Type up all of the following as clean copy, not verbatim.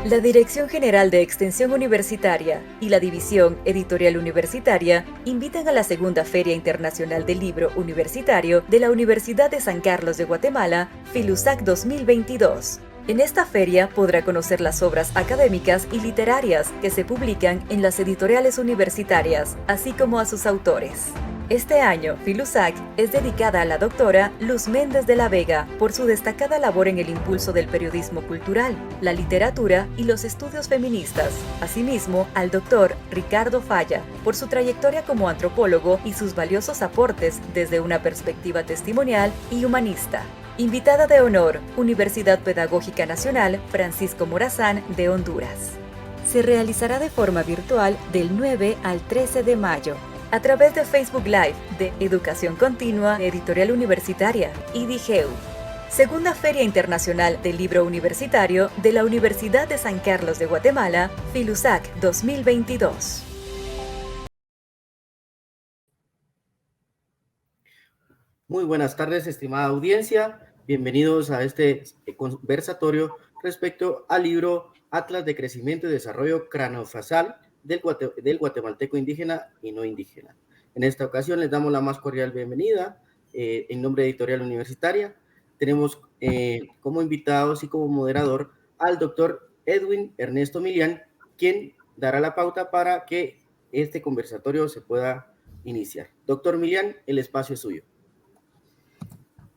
La Dirección General de Extensión Universitaria y la División Editorial Universitaria invitan a la Segunda Feria Internacional del Libro Universitario de la Universidad de San Carlos de Guatemala, FILUSAC 2022. En esta feria podrá conocer las obras académicas y literarias que se publican en las editoriales universitarias, así como a sus autores. Este año, FILUSAC es dedicada a la doctora Luz Méndez de la Vega por su destacada labor en el impulso del periodismo cultural, la literatura y los estudios feministas. Asimismo, al doctor Ricardo Falla por su trayectoria como antropólogo y sus valiosos aportes desde una perspectiva testimonial y humanista. Invitada de honor, Universidad Pedagógica Nacional Francisco Morazán de Honduras. Se realizará de forma virtual del 9 al 13 de mayo. A través de Facebook Live de Educación Continua Editorial Universitaria y DIGEU. Segunda Feria Internacional del Libro Universitario de la Universidad de San Carlos de Guatemala, FILUSAC 2022. Muy buenas tardes, estimada audiencia. Bienvenidos a este conversatorio respecto al libro Atlas de Crecimiento y Desarrollo Craneofacial del guatemalteco indígena y no indígena. En esta ocasión les damos la más cordial bienvenida en nombre de Editorial Universitaria. Tenemos como invitados y como moderador al doctor Edwin Ernesto Milián, quien dará la pauta para que este conversatorio se pueda iniciar. Doctor Milián, el espacio es suyo.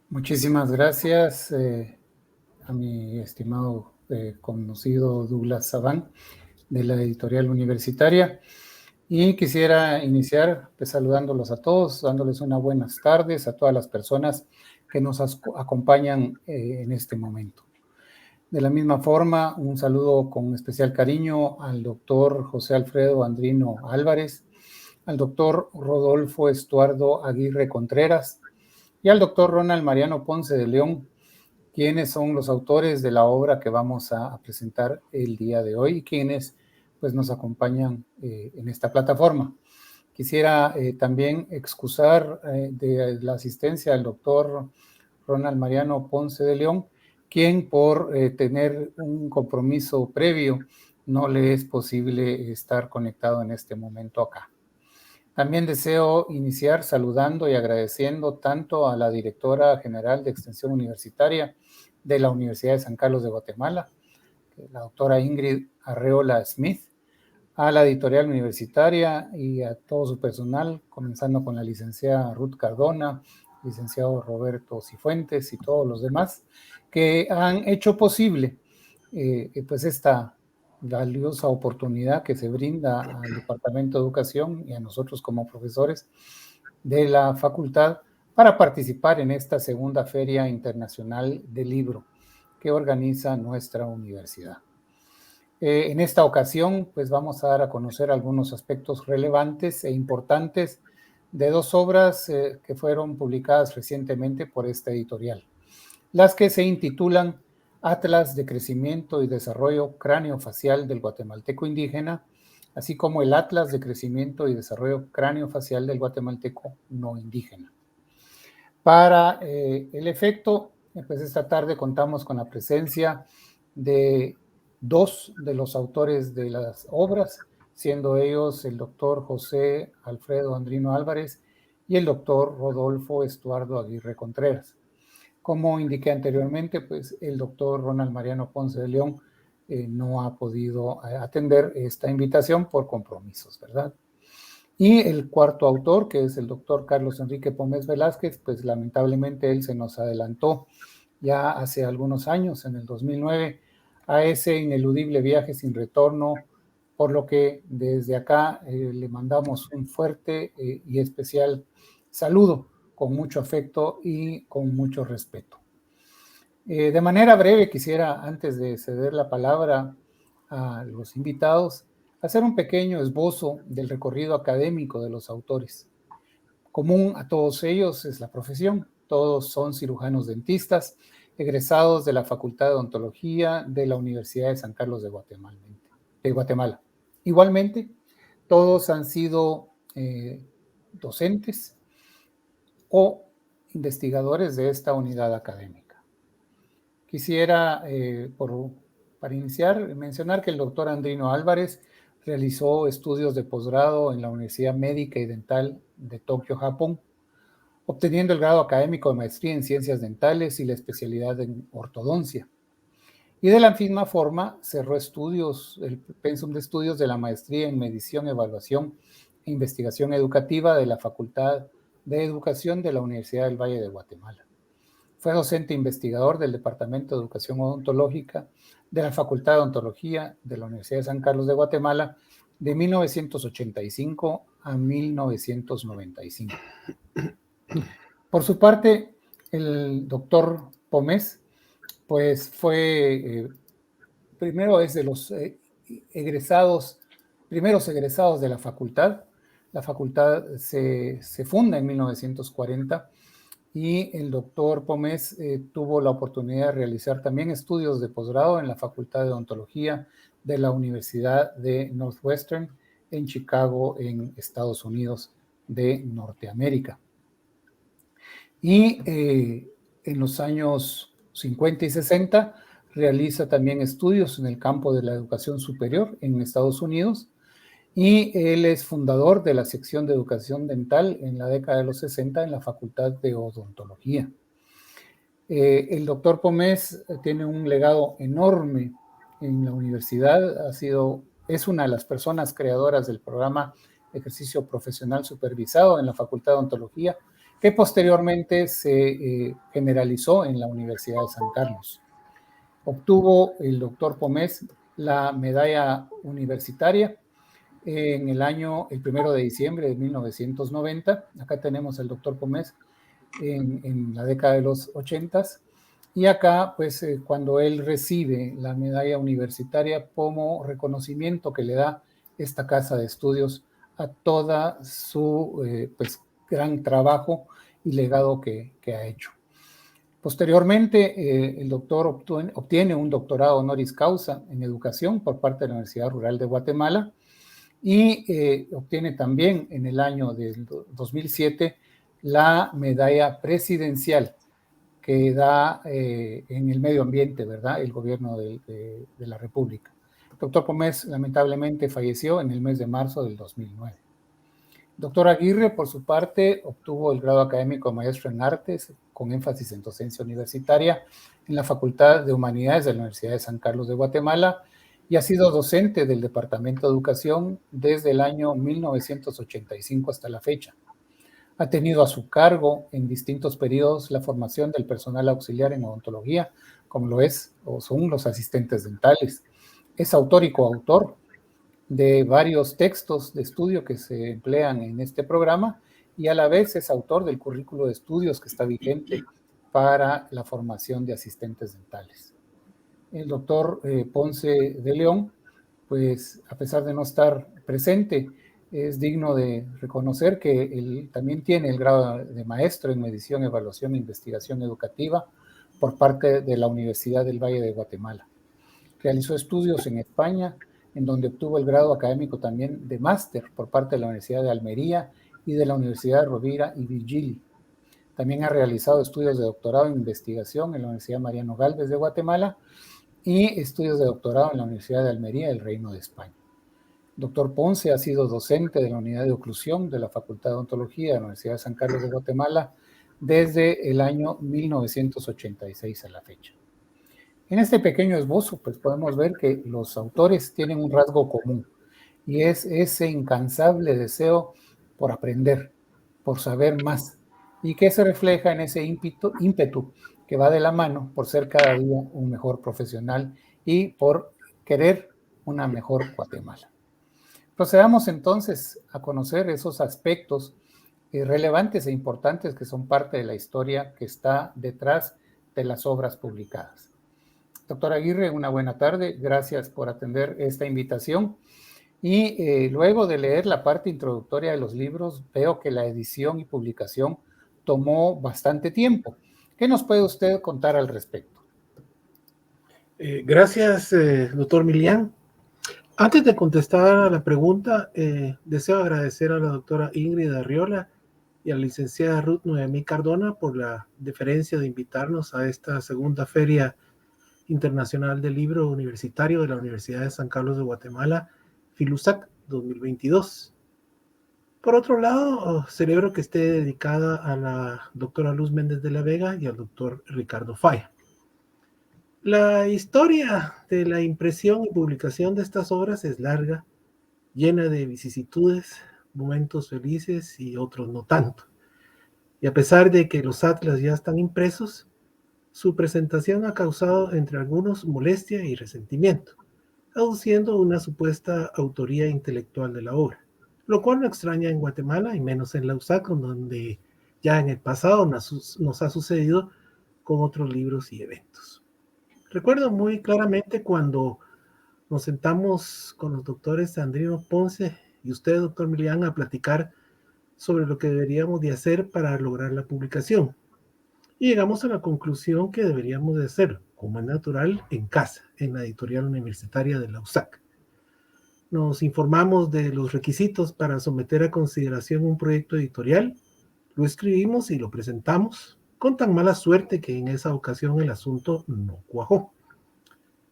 Muchísimas gracias a mi estimado conocido Douglas Sabán de la Editorial Universitaria. Y quisiera iniciar saludándolos a todos, dándoles unas buenas tardes a todas las personas que nos acompañan en este momento. De la misma forma, un saludo con especial cariño al doctor José Alfredo Andrino Álvarez, al doctor Rodolfo Estuardo Aguirre Contreras y al doctor Ronald Mariano Ponce de León, quienes son los autores de la obra que vamos a presentar el día de hoy y quienes pues, nos acompañan en esta plataforma. Quisiera también excusar de la asistencia al doctor Ronald Mariano Ponce de León, quien por tener un compromiso previo no le es posible estar conectado en este momento acá. También deseo iniciar saludando y agradeciendo tanto a la directora general de Extensión Universitaria de la Universidad de San Carlos de Guatemala, la doctora Ingrid Arreola Smith, a la editorial universitaria y a todo su personal, comenzando con la licenciada Ruth Cardona, licenciado Roberto Cifuentes y todos los demás, que han hecho posible pues esta valiosa oportunidad que se brinda al Departamento de Educación y a nosotros como profesores de la facultad para participar en esta segunda Feria Internacional del Libro que organiza nuestra universidad. En esta ocasión, pues vamos a dar a conocer algunos aspectos relevantes e importantes de dos obras que fueron publicadas recientemente por esta editorial, las que se intitulan Atlas de Crecimiento y Desarrollo Craneofacial del Guatemalteco Indígena, así como el Atlas de Crecimiento y Desarrollo Craneofacial del Guatemalteco No Indígena. Para el efecto, pues esta tarde contamos con la presencia de dos de los autores de las obras, siendo ellos el doctor José Alfredo Andrino Álvarez y el doctor Rodolfo Estuardo Aguirre Contreras. Como indiqué anteriormente, pues el doctor Ronald Mariano Ponce de León no ha podido atender esta invitación por compromisos, ¿verdad? Y el cuarto autor, que es el doctor Carlos Enrique Pómez Velázquez, pues lamentablemente él se nos adelantó ya hace algunos años, en el 2009, a ese ineludible viaje sin retorno, por lo que desde acá le mandamos un fuerte y especial saludo, con mucho afecto y con mucho respeto. De manera breve, quisiera, antes de ceder la palabra a los invitados, hacer un pequeño esbozo del recorrido académico de los autores. Común a todos ellos es la profesión. Todos son cirujanos dentistas, egresados de la Facultad de Odontología de la Universidad de San Carlos de Guatemala. Igualmente, todos han sido docentes o investigadores de esta unidad académica. Quisiera, por Para iniciar, mencionar que el doctor Andrino Álvarez realizó estudios de posgrado en la Universidad Médica y Dental de Tokio, Japón, obteniendo el grado académico de maestría en ciencias dentales y la especialidad en ortodoncia. Y de la misma forma cerró el pensum de estudios de la maestría en medición, evaluación e investigación educativa de la Facultad de Educación de la Universidad del Valle de Guatemala. Fue docente investigador del Departamento de Educación Odontológica de la Facultad de Odontología de la Universidad de San Carlos de Guatemala de 1985 a 1995. Por su parte, el doctor Pomés, pues fue, primero es de los primeros egresados de la facultad. La facultad se funda en 1940 y el doctor Pomés tuvo la oportunidad de realizar también estudios de posgrado en la Facultad de Odontología de la Universidad de Northwestern en Chicago, en Estados Unidos de Norteamérica. Y en los años 50 y 60 realiza también estudios en el campo de la educación superior en Estados Unidos, y él es fundador de la sección de educación dental en la década de los 60 en la Facultad de Odontología. El doctor Pomés tiene un legado enorme en la universidad, es una de las personas creadoras del programa de ejercicio profesional supervisado en la Facultad de Odontología, que posteriormente se generalizó en la Universidad de San Carlos. Obtuvo el doctor Pomés la medalla universitaria en el 1 de diciembre de 1990. Acá tenemos al doctor Pomés en la década de los 80s. Y acá, pues, cuando él recibe la medalla universitaria como reconocimiento que le da esta casa de estudios a toda su pues, gran trabajo y legado que ha hecho. Posteriormente, el doctor obtiene un doctorado honoris causa en educación por parte de la Universidad Rural de Guatemala, y obtiene también en el año del 2007 la medalla presidencial que da en el medio ambiente, ¿verdad?, el gobierno de la República. El doctor Pomés lamentablemente falleció en el mes de marzo del 2009. El doctor Aguirre, por su parte, obtuvo el grado académico de maestro en artes con énfasis en docencia universitaria en la Facultad de Humanidades de la Universidad de San Carlos de Guatemala, y ha sido docente del Departamento de Educación desde el año 1985 hasta la fecha. Ha tenido a su cargo en distintos periodos la formación del personal auxiliar en odontología, como lo es o son los asistentes dentales. Es autor y coautor de varios textos de estudio que se emplean en este programa, y a la vez es autor del currículo de estudios que está vigente para la formación de asistentes dentales. El doctor Ponce de León, pues a pesar de no estar presente, es digno de reconocer que él también tiene el grado de maestro en medición, evaluación e investigación educativa por parte de la Universidad del Valle de Guatemala. Realizó estudios en España, en donde obtuvo el grado académico también de máster por parte de la Universidad de Almería y de la Universidad de Rovira y Virgili. También ha realizado estudios de doctorado en investigación en la Universidad Mariano Gálvez de Guatemala y estudios de doctorado en la Universidad de Almería del Reino de España. Doctor Ponce ha sido docente de la Unidad de Oclusión de la Facultad de Odontología de la Universidad de San Carlos de Guatemala desde el año 1986 a la fecha. En este pequeño esbozo, pues podemos ver que los autores tienen un rasgo común, y es ese incansable deseo por aprender, por saber más, y que se refleja en ese ímpetu que va de la mano por ser cada día un mejor profesional y por querer una mejor Guatemala. Procedamos entonces a conocer esos aspectos relevantes e importantes que son parte de la historia que está detrás de las obras publicadas. Doctor Aguirre, una buena tarde. Gracias por atender esta invitación. Y luego de leer la parte introductoria de los libros, veo que la edición y publicación tomó bastante tiempo. ¿Qué nos puede usted contar al respecto? Gracias, doctor Milián. Antes de contestar a la pregunta, deseo agradecer a la doctora Ingrid Arriola y a la licenciada Ruth Noemí Cardona por la deferencia de invitarnos a esta segunda feria Internacional del Libro Universitario de la Universidad de San Carlos de Guatemala, FILUSAC 2022. Por otro lado, celebro que esté dedicada a la doctora Luz Méndez de la Vega y al doctor Ricardo Falla. La historia de la impresión y publicación de estas obras es larga, llena de vicisitudes, momentos felices y otros no tanto. Y a pesar de que los atlas ya están impresos, su presentación ha causado entre algunos molestia y resentimiento, aduciendo una supuesta autoría intelectual de la obra, lo cual no extraña en Guatemala y menos en la USAC, donde ya en el pasado nos ha sucedido con otros libros y eventos. Recuerdo muy claramente cuando nos sentamos con los doctores Sandrino Ponce y usted, doctor Milián, a platicar sobre lo que deberíamos de hacer para lograr la publicación. Y llegamos a la conclusión que deberíamos de hacerlo, como es natural, en casa, en la editorial universitaria de la USAC. Nos informamos de los requisitos para someter a consideración un proyecto editorial, lo escribimos y lo presentamos, con tan mala suerte que en esa ocasión el asunto no cuajó.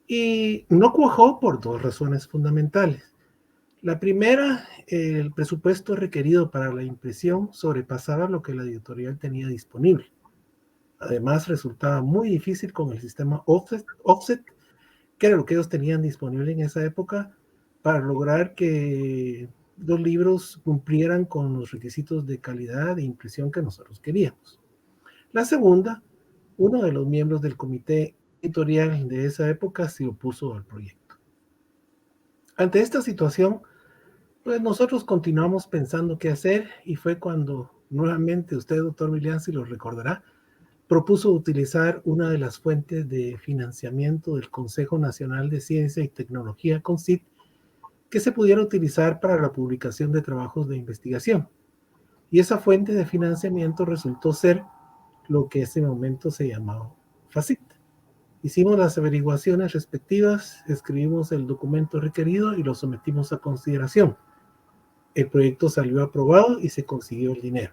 Y no cuajó por dos razones fundamentales. La primera, el presupuesto requerido para la impresión sobrepasaba lo que la editorial tenía disponible. Además, resultaba muy difícil con el sistema offset, que era lo que ellos tenían disponible en esa época, para lograr que los libros cumplieran con los requisitos de calidad e impresión que nosotros queríamos. La segunda, uno de los miembros del comité editorial de esa época se opuso al proyecto. Ante esta situación, pues nosotros continuamos pensando qué hacer y fue cuando nuevamente usted, doctor Milián, si lo recordará, propuso utilizar una de las fuentes de financiamiento del Consejo Nacional de Ciencia y Tecnología, CONCYT, que se pudiera utilizar para la publicación de trabajos de investigación. Y esa fuente de financiamiento resultó ser lo que en ese momento se llamaba FACIT. Hicimos las averiguaciones respectivas, escribimos el documento requerido y lo sometimos a consideración. El proyecto salió aprobado y se consiguió el dinero.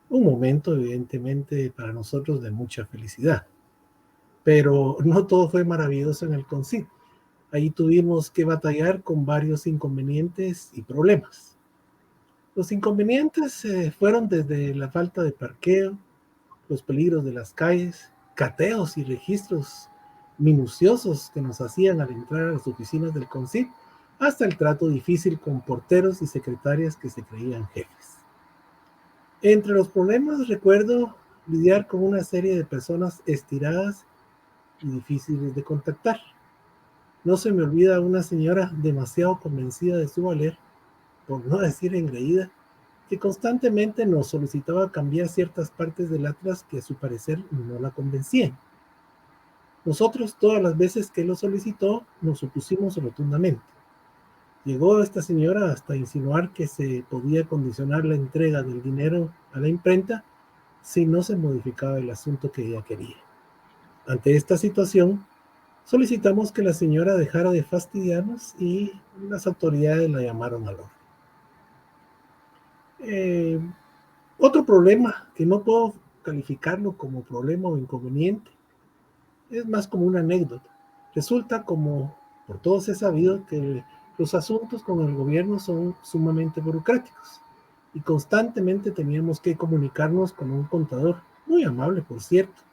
Un momento, evidentemente, para nosotros de mucha felicidad. Pero no todo fue maravilloso en el CONCYT. Ahí tuvimos que batallar con varios inconvenientes y problemas. Los inconvenientes fueron desde la falta de parqueo, los peligros de las calles, cateos y registros minuciosos que nos hacían al entrar a las oficinas del CONCYT, hasta el trato difícil con porteros y secretarias que se creían jefes. Entre los problemas recuerdo lidiar con una serie de personas estiradas y difíciles de contactar. No se me olvida una señora demasiado convencida de su valer, por no decir engreída, que constantemente nos solicitaba cambiar ciertas partes del atlas que a su parecer no la convencían. Nosotros, todas las veces que lo solicitó, nos opusimos rotundamente. Llegó esta señora hasta insinuar que se podía condicionar la entrega del dinero a la imprenta si no se modificaba el asunto que ella quería. Ante esta situación, solicitamos que la señora dejara de fastidiarnos y las autoridades la llamaron al orden. Otro problema, que no puedo calificarlo como problema o inconveniente, es más como una anécdota. Resulta, como por todos es sabido, que los asuntos con el gobierno son sumamente burocráticos y constantemente teníamos que comunicarnos con un contador, muy amable por cierto,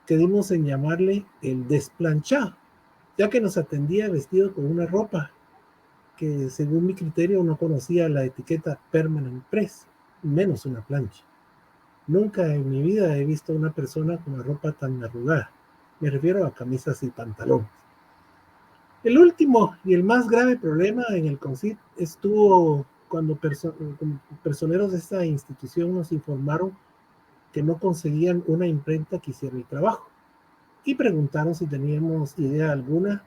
que dimos en llamarle el desplanchado, ya que nos atendía vestido con una ropa que según mi criterio no conocía la etiqueta Permanent Press, menos una plancha. Nunca en mi vida he visto a una persona con la ropa tan arrugada. Me refiero a camisas y pantalones. El último y el más grave problema en el CONCYT estuvo cuando personeros de esta institución nos informaron que no conseguían una imprenta que hiciera el trabajo y preguntaron si teníamos idea alguna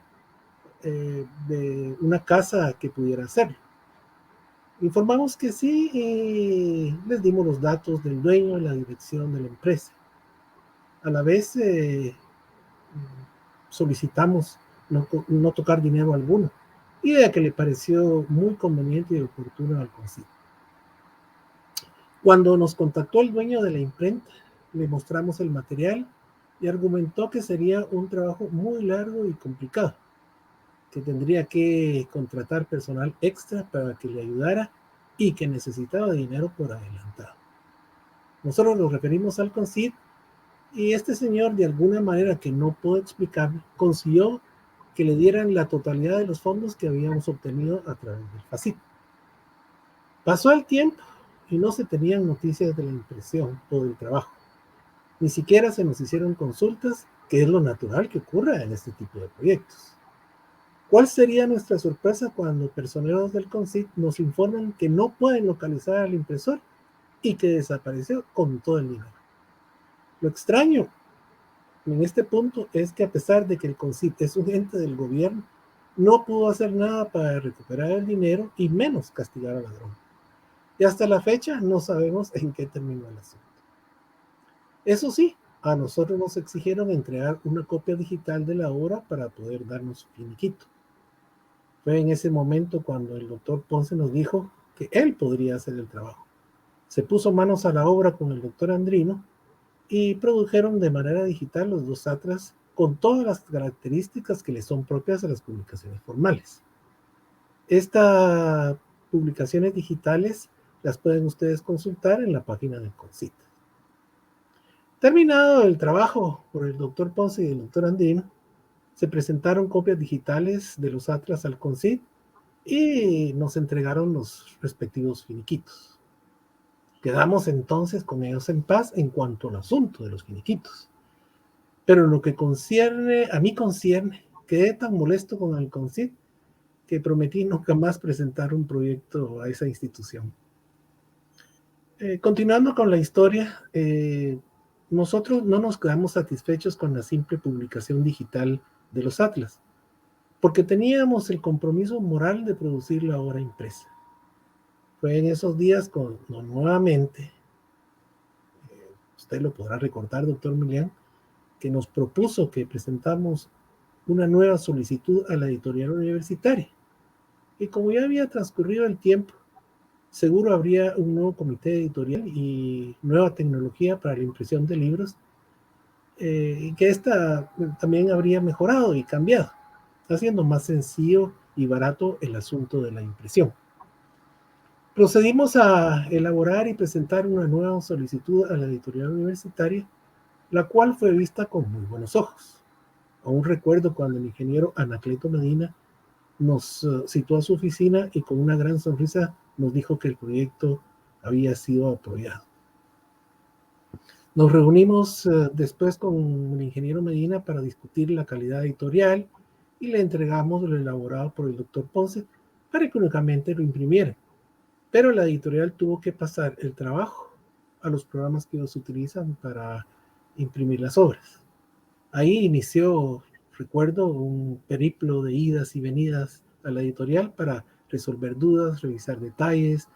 de una casa que pudiera hacerlo. Informamos que sí y les dimos los datos del dueño y la dirección de la empresa. A la vez solicitamos no tocar dinero alguno, idea que le pareció muy conveniente y oportuna al CONCYT. Cuando nos contactó el dueño de la imprenta, le mostramos el material y argumentó que sería un trabajo muy largo y complicado, que tendría que contratar personal extra para que le ayudara y que necesitaba dinero por adelantado. Nosotros nos referimos al CONCYT y este señor, de alguna manera que no puedo explicar, consiguió que le dieran la totalidad de los fondos que habíamos obtenido a través del FACIT. Pasó el tiempo y no se tenían noticias de la impresión o del trabajo. Ni siquiera se nos hicieron consultas, que es lo natural que ocurra en este tipo de proyectos. ¿Cuál sería nuestra sorpresa cuando personeros del CONCYT nos informan que no pueden localizar al impresor y que desapareció con todo el dinero? Lo extraño en este punto es que a pesar de que el CONCYT es un ente del gobierno, no pudo hacer nada para recuperar el dinero y menos castigar al ladrón. Y hasta la fecha no sabemos en qué terminó el asunto. Eso sí, a nosotros nos exigieron entregar una copia digital de la obra para poder darnos su finiquito. Fue en ese momento cuando el doctor Ponce nos dijo que él podría hacer el trabajo. Se puso manos a la obra con el doctor Andrino y produjeron de manera digital los 2 atlas con todas las características que le son propias a las publicaciones formales. Estas publicaciones digitales las pueden ustedes consultar en la página del CONCYT. Terminado el trabajo por el doctor Ponce y el doctor Andrino, se presentaron copias digitales de los atlas al CONCYT y nos entregaron los respectivos finiquitos. Quedamos entonces con ellos en paz en cuanto al asunto de los finiquitos. Pero en lo que a mí concierne, quedé tan molesto con el CONCYT que prometí nunca más presentar un proyecto a esa institución. Continuando con la historia, nosotros no nos quedamos satisfechos con la simple publicación digital de los atlas, porque teníamos el compromiso moral de producir la obra impresa. Fue en esos días cuando nuevamente, usted lo podrá recordar, doctor Milian, que nos propuso que presentamos una nueva solicitud a la editorial universitaria. Y como ya había transcurrido el tiempo, seguro habría un nuevo comité editorial y nueva tecnología para la impresión de libros, y que esta también habría mejorado y cambiado, haciendo más sencillo y barato el asunto de la impresión. Procedimos a elaborar y presentar una nueva solicitud a la editorial universitaria, la cual fue vista con muy buenos ojos. Aún recuerdo cuando el ingeniero Anacleto Medina nos citó a su oficina y con una gran sonrisa nos dijo que el proyecto había sido apoyado. Nos reunimos después con el ingeniero Medina para discutir la calidad editorial y le entregamos lo elaborado por el doctor Ponce para que únicamente lo imprimiera. Pero la editorial tuvo que pasar el trabajo a los programas que ellos utilizan para imprimir las obras. Ahí inició, recuerdo, un periplo de idas y venidas a la editorial para resolver dudas, revisar detalles,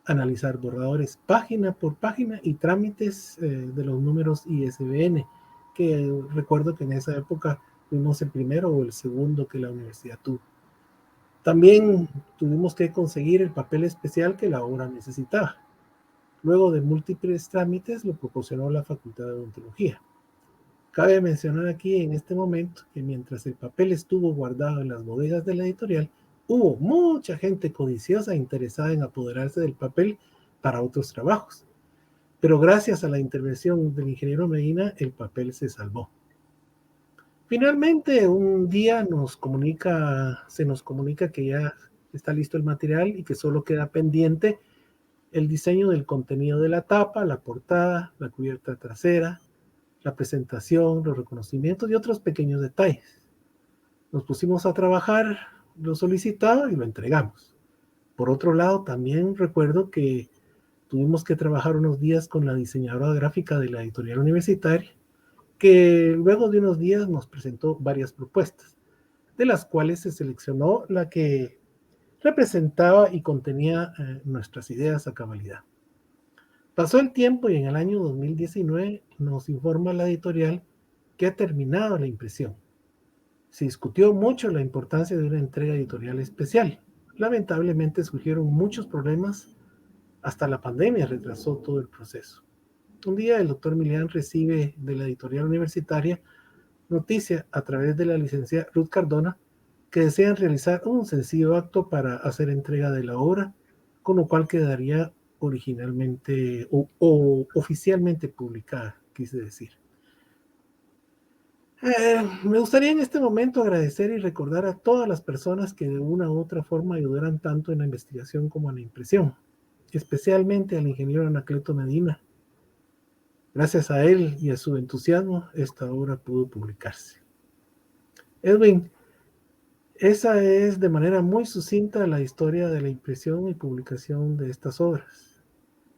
analizar borradores página por página y trámites de los números ISBN, que recuerdo que en esa época fuimos el primero o el segundo que la universidad tuvo. También tuvimos que conseguir el papel especial que la obra necesitaba. Luego de múltiples trámites lo proporcionó la Facultad de Odontología. Cabe mencionar aquí en este momento que mientras el papel estuvo guardado en las bodegas de la editorial, hubo mucha gente codiciosa interesada en apoderarse del papel para otros trabajos. Pero gracias a la intervención del ingeniero Medina, el papel se salvó. Finalmente, un día se nos comunica que ya está listo el material y que solo queda pendiente el diseño del contenido de la tapa, la portada, la cubierta trasera, la presentación, los reconocimientos y otros pequeños detalles. Nos pusimos a trabajar lo solicitado y lo entregamos. Por otro lado, también recuerdo que tuvimos que trabajar unos días con la diseñadora gráfica de la editorial universitaria, que luego de unos días nos presentó varias propuestas, de las cuales se seleccionó la que representaba y contenía nuestras ideas a cabalidad. Pasó el tiempo y en el año 2019 nos informa la editorial que ha terminado la impresión. Se discutió mucho la importancia de una entrega editorial especial. Lamentablemente surgieron muchos problemas, hasta la pandemia retrasó todo el proceso. Un día el doctor Milian recibe de la editorial universitaria noticia a través de la licenciada Ruth Cardona que desean realizar un sencillo acto para hacer entrega de la obra, con lo cual quedaría originalmente o oficialmente publicada, quise decir. Me gustaría en este momento agradecer y recordar a todas las personas que de una u otra forma ayudaran tanto en la investigación como en la impresión, especialmente al ingeniero Anacleto Medina. Gracias a él y a su entusiasmo, esta obra pudo publicarse. Edwin, esa es de manera muy sucinta la historia de la impresión y publicación de estas obras.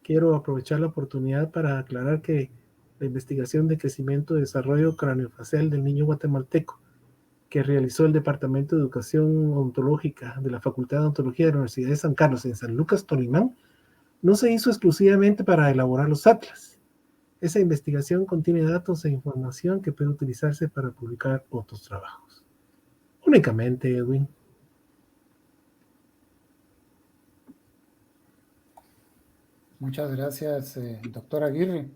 Quiero aprovechar la oportunidad para aclarar que la investigación de crecimiento y desarrollo craneofacial del niño guatemalteco que realizó el Departamento de Educación Ontológica de la Facultad de Odontología de la Universidad de San Carlos en San Lucas, Tolimán, no se hizo exclusivamente para elaborar los atlas. Esa investigación contiene datos e información que puede utilizarse para publicar otros trabajos. Únicamente, Edwin. Muchas gracias, doctor Aguirre,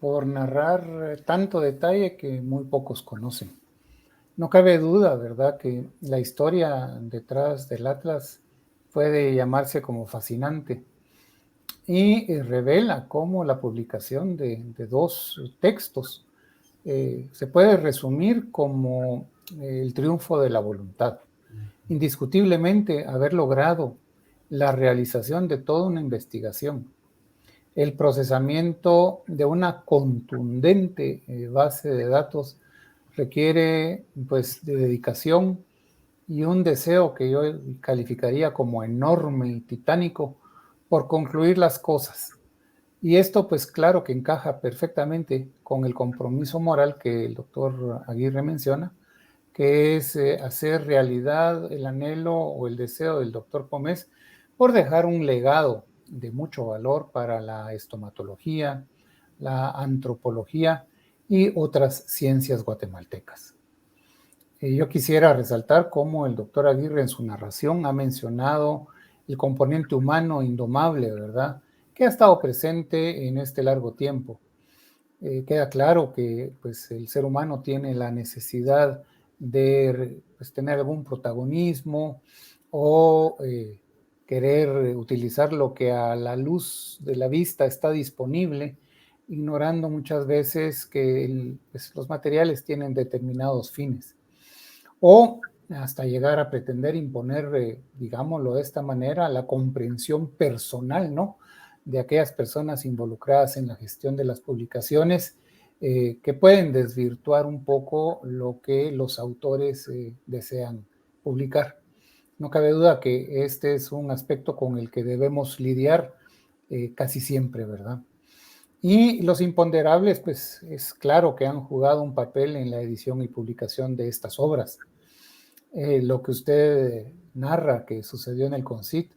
por narrar tanto detalle que muy pocos conocen. No cabe duda, ¿verdad?, que la historia detrás del Atlas puede llamarse como fascinante y revela cómo la publicación de dos textos se puede resumir como el triunfo de la voluntad. Indiscutiblemente, haber logrado la realización de toda una investigación, el procesamiento de una contundente base de datos requiere pues de dedicación y un deseo que yo calificaría como enorme y titánico por concluir las cosas. Y esto pues claro que encaja perfectamente con el compromiso moral que el doctor Aguirre menciona, que es hacer realidad el anhelo o el deseo del doctor Pomés por dejar un legado de mucho valor para la estomatología, la antropología y otras ciencias guatemaltecas. Yo quisiera resaltar cómo el doctor Aguirre en su narración ha mencionado el componente humano indomable, ¿verdad?, que ha estado presente en este largo tiempo. Queda claro que pues, el ser humano tiene la necesidad de pues, tener algún protagonismo o querer utilizar lo que a la luz de la vista está disponible, ignorando muchas veces que pues, los materiales tienen determinados fines. O hasta llegar a pretender imponer, digámoslo de esta manera, la comprensión personal, ¿no?, de aquellas personas involucradas en la gestión de las publicaciones, que pueden desvirtuar un poco lo que los autores desean publicar. No cabe duda que este es un aspecto con el que debemos lidiar casi siempre, ¿verdad? Y los imponderables, pues es claro que han jugado un papel en la edición y publicación de estas obras. Lo que usted narra que sucedió en el CONCYT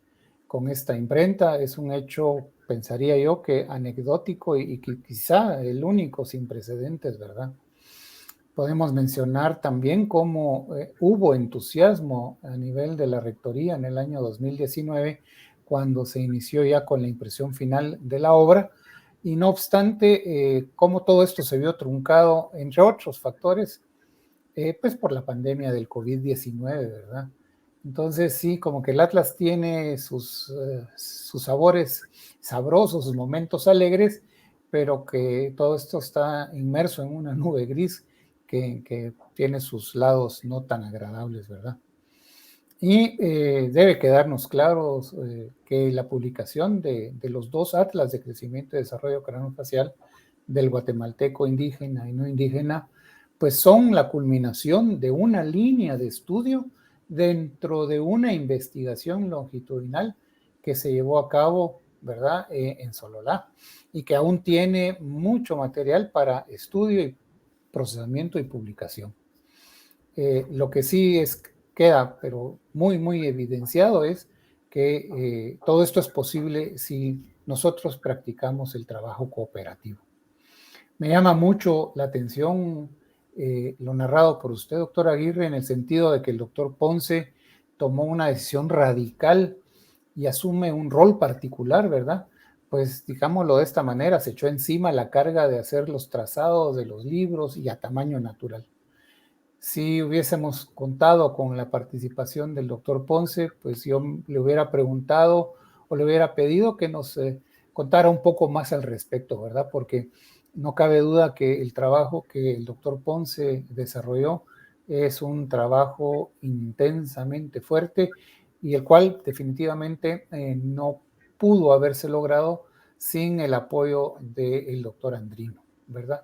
con esta imprenta es un hecho, pensaría yo, que anecdótico y quizá el único sin precedentes, ¿verdad? Podemos mencionar también cómo hubo entusiasmo a nivel de la rectoría en el año 2019, cuando se inició ya con la impresión final de la obra, y no obstante, cómo todo esto se vio truncado, entre otros factores, pues por la pandemia del COVID-19, ¿verdad? Entonces sí, como que el Atlas tiene sus sabores sabrosos, sus momentos alegres, pero que todo esto está inmerso en una nube gris que tiene sus lados no tan agradables, ¿verdad? Y debe quedarnos claros que la publicación de los dos atlas de crecimiento y desarrollo craneofacial del guatemalteco indígena y no indígena, pues son la culminación de una línea de estudio dentro de una investigación longitudinal que se llevó a cabo, ¿verdad?, en Sololá, y que aún tiene mucho material para estudio y procesamiento y publicación. Lo que sí queda, pero muy, muy evidenciado es que todo esto es posible si nosotros practicamos el trabajo cooperativo. Me llama mucho la atención lo narrado por usted, doctor Aguirre, en el sentido de que el doctor Ponce tomó una decisión radical y asume un rol particular, ¿verdad?, pues digámoslo de esta manera, se echó encima la carga de hacer los trazados de los libros y a tamaño natural. Si hubiésemos contado con la participación del doctor Ponce, pues yo le hubiera preguntado o le hubiera pedido que nos contara un poco más al respecto, ¿verdad? Porque no cabe duda que el trabajo que el doctor Ponce desarrolló es un trabajo intensamente fuerte y el cual definitivamente no pudo haberse logrado sin el apoyo del doctor Andrino, ¿verdad?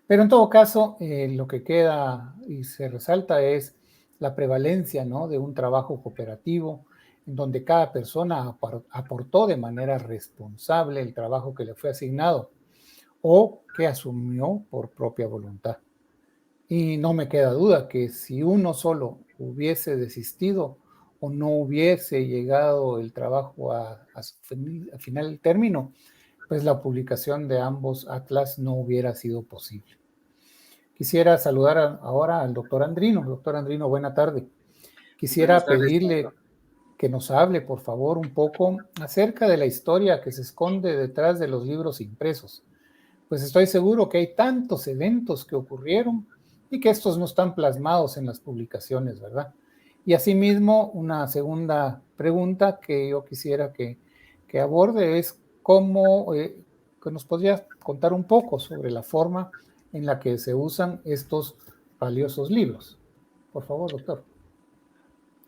Pero en todo caso, lo que queda y se resalta es la prevalencia, ¿no?, de un trabajo cooperativo en donde cada persona aportó de manera responsable el trabajo que le fue asignado o que asumió por propia voluntad. Y no me queda duda que si uno solo hubiese desistido o no hubiese llegado el trabajo a su final término, pues la publicación de ambos atlas no hubiera sido posible. Quisiera saludar ahora al doctor Andrino. Doctor Andrino, buena tarde. Buenas Quisiera tardes, pedirle doctor. que nos hable, por favor, un poco acerca de la historia que se esconde detrás de los libros impresos. Pues estoy seguro que hay tantos eventos que ocurrieron y que estos no están plasmados en las publicaciones, ¿verdad? Y asimismo, una segunda pregunta que yo quisiera que aborde es cómo, que nos podría contar un poco sobre la forma en la que se usan estos valiosos libros. Por favor, doctor.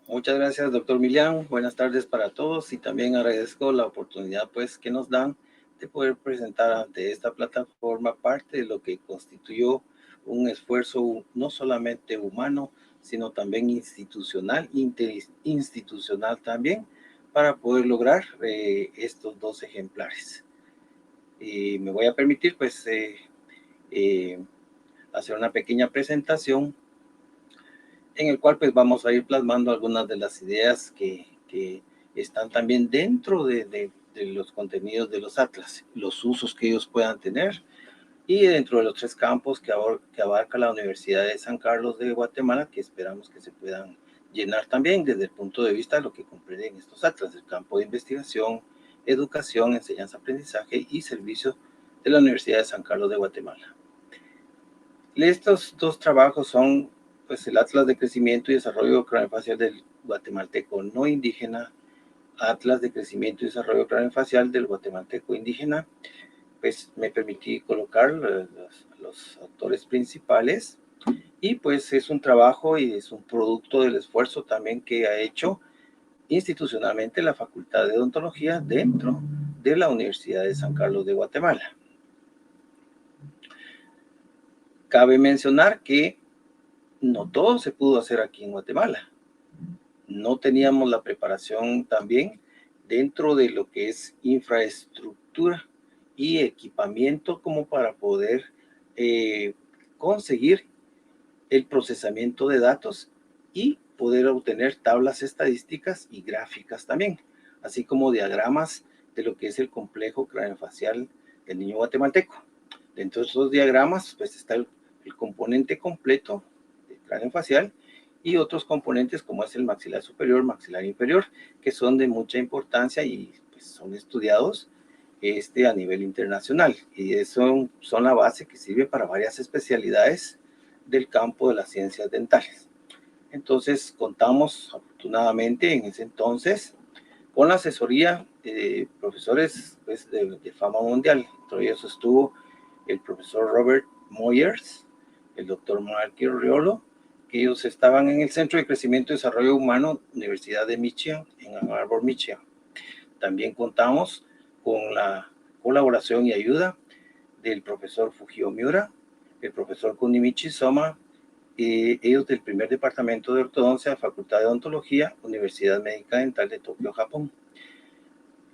Muchas gracias, doctor Milián. Buenas tardes para todos y también agradezco la oportunidad pues que nos dan de poder presentar ante esta plataforma parte de lo que constituyó un esfuerzo no solamente humano, sino también institucional, interinstitucional también, para poder lograr estos 2 ejemplares. Y me voy a permitir pues hacer una pequeña presentación en el cual pues vamos a ir plasmando algunas de las ideas que están también dentro de los contenidos de los atlas, los usos que ellos puedan tener, y dentro de los 3 campos que abarca la Universidad de San Carlos de Guatemala, que esperamos que se puedan llenar también desde el punto de vista de lo que comprenden estos atlas, el campo de investigación, educación, enseñanza, aprendizaje y servicio de la Universidad de San Carlos de Guatemala. Estos 2 trabajos son pues el Atlas de Crecimiento y Desarrollo Craneofacial del Guatemalteco No Indígena, Atlas de Crecimiento y Desarrollo Craneofacial del Guatemalteco Indígena. Pues me permití colocar los autores principales y pues es un trabajo y es un producto del esfuerzo también que ha hecho institucionalmente la Facultad de Odontología dentro de la Universidad de San Carlos de Guatemala. Cabe mencionar que no todo se pudo hacer aquí en Guatemala. No teníamos la preparación también dentro de lo que es infraestructura y equipamiento como para poder conseguir el procesamiento de datos y poder obtener tablas estadísticas y gráficas también, así como diagramas de lo que es el complejo craneofacial del niño guatemalteco. Dentro de estos diagramas pues está el componente completo de craneofacial y otros componentes como es el maxilar superior, maxilar inferior, que son de mucha importancia y pues, son estudiados a nivel internacional. Y eso son la base que sirve para varias especialidades del campo de las ciencias dentales. Entonces, contamos afortunadamente en ese entonces con la asesoría de profesores pues, de fama mundial. Entre ellos estuvo el profesor Robert Moyers, el doctor Marky Riolo, que ellos estaban en el Centro de Crecimiento y Desarrollo Humano, Universidad de Michigan, en Ann Arbor, Michigan. También contamos con la colaboración y ayuda del profesor Fujio Miura, el profesor Kunimichi Soma, ellos del primer departamento de ortodoncia, Facultad de Odontología, Universidad Médica Dental de Tokio, Japón.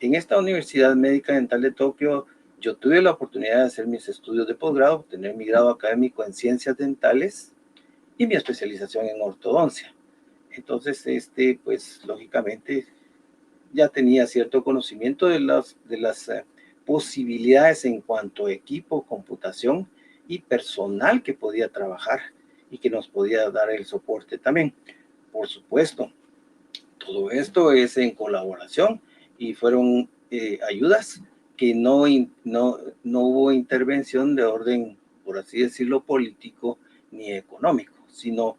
En esta Universidad Médica Dental de Tokio, yo tuve la oportunidad de hacer mis estudios de posgrado, obtener mi grado académico en ciencias dentales y mi especialización en ortodoncia. Entonces, pues, lógicamente, ya tenía cierto conocimiento de las posibilidades en cuanto a equipo, computación y personal que podía trabajar y que nos podía dar el soporte también. Por supuesto, todo esto es en colaboración y fueron ayudas que no hubo intervención de orden, por así decirlo, político ni económico, sino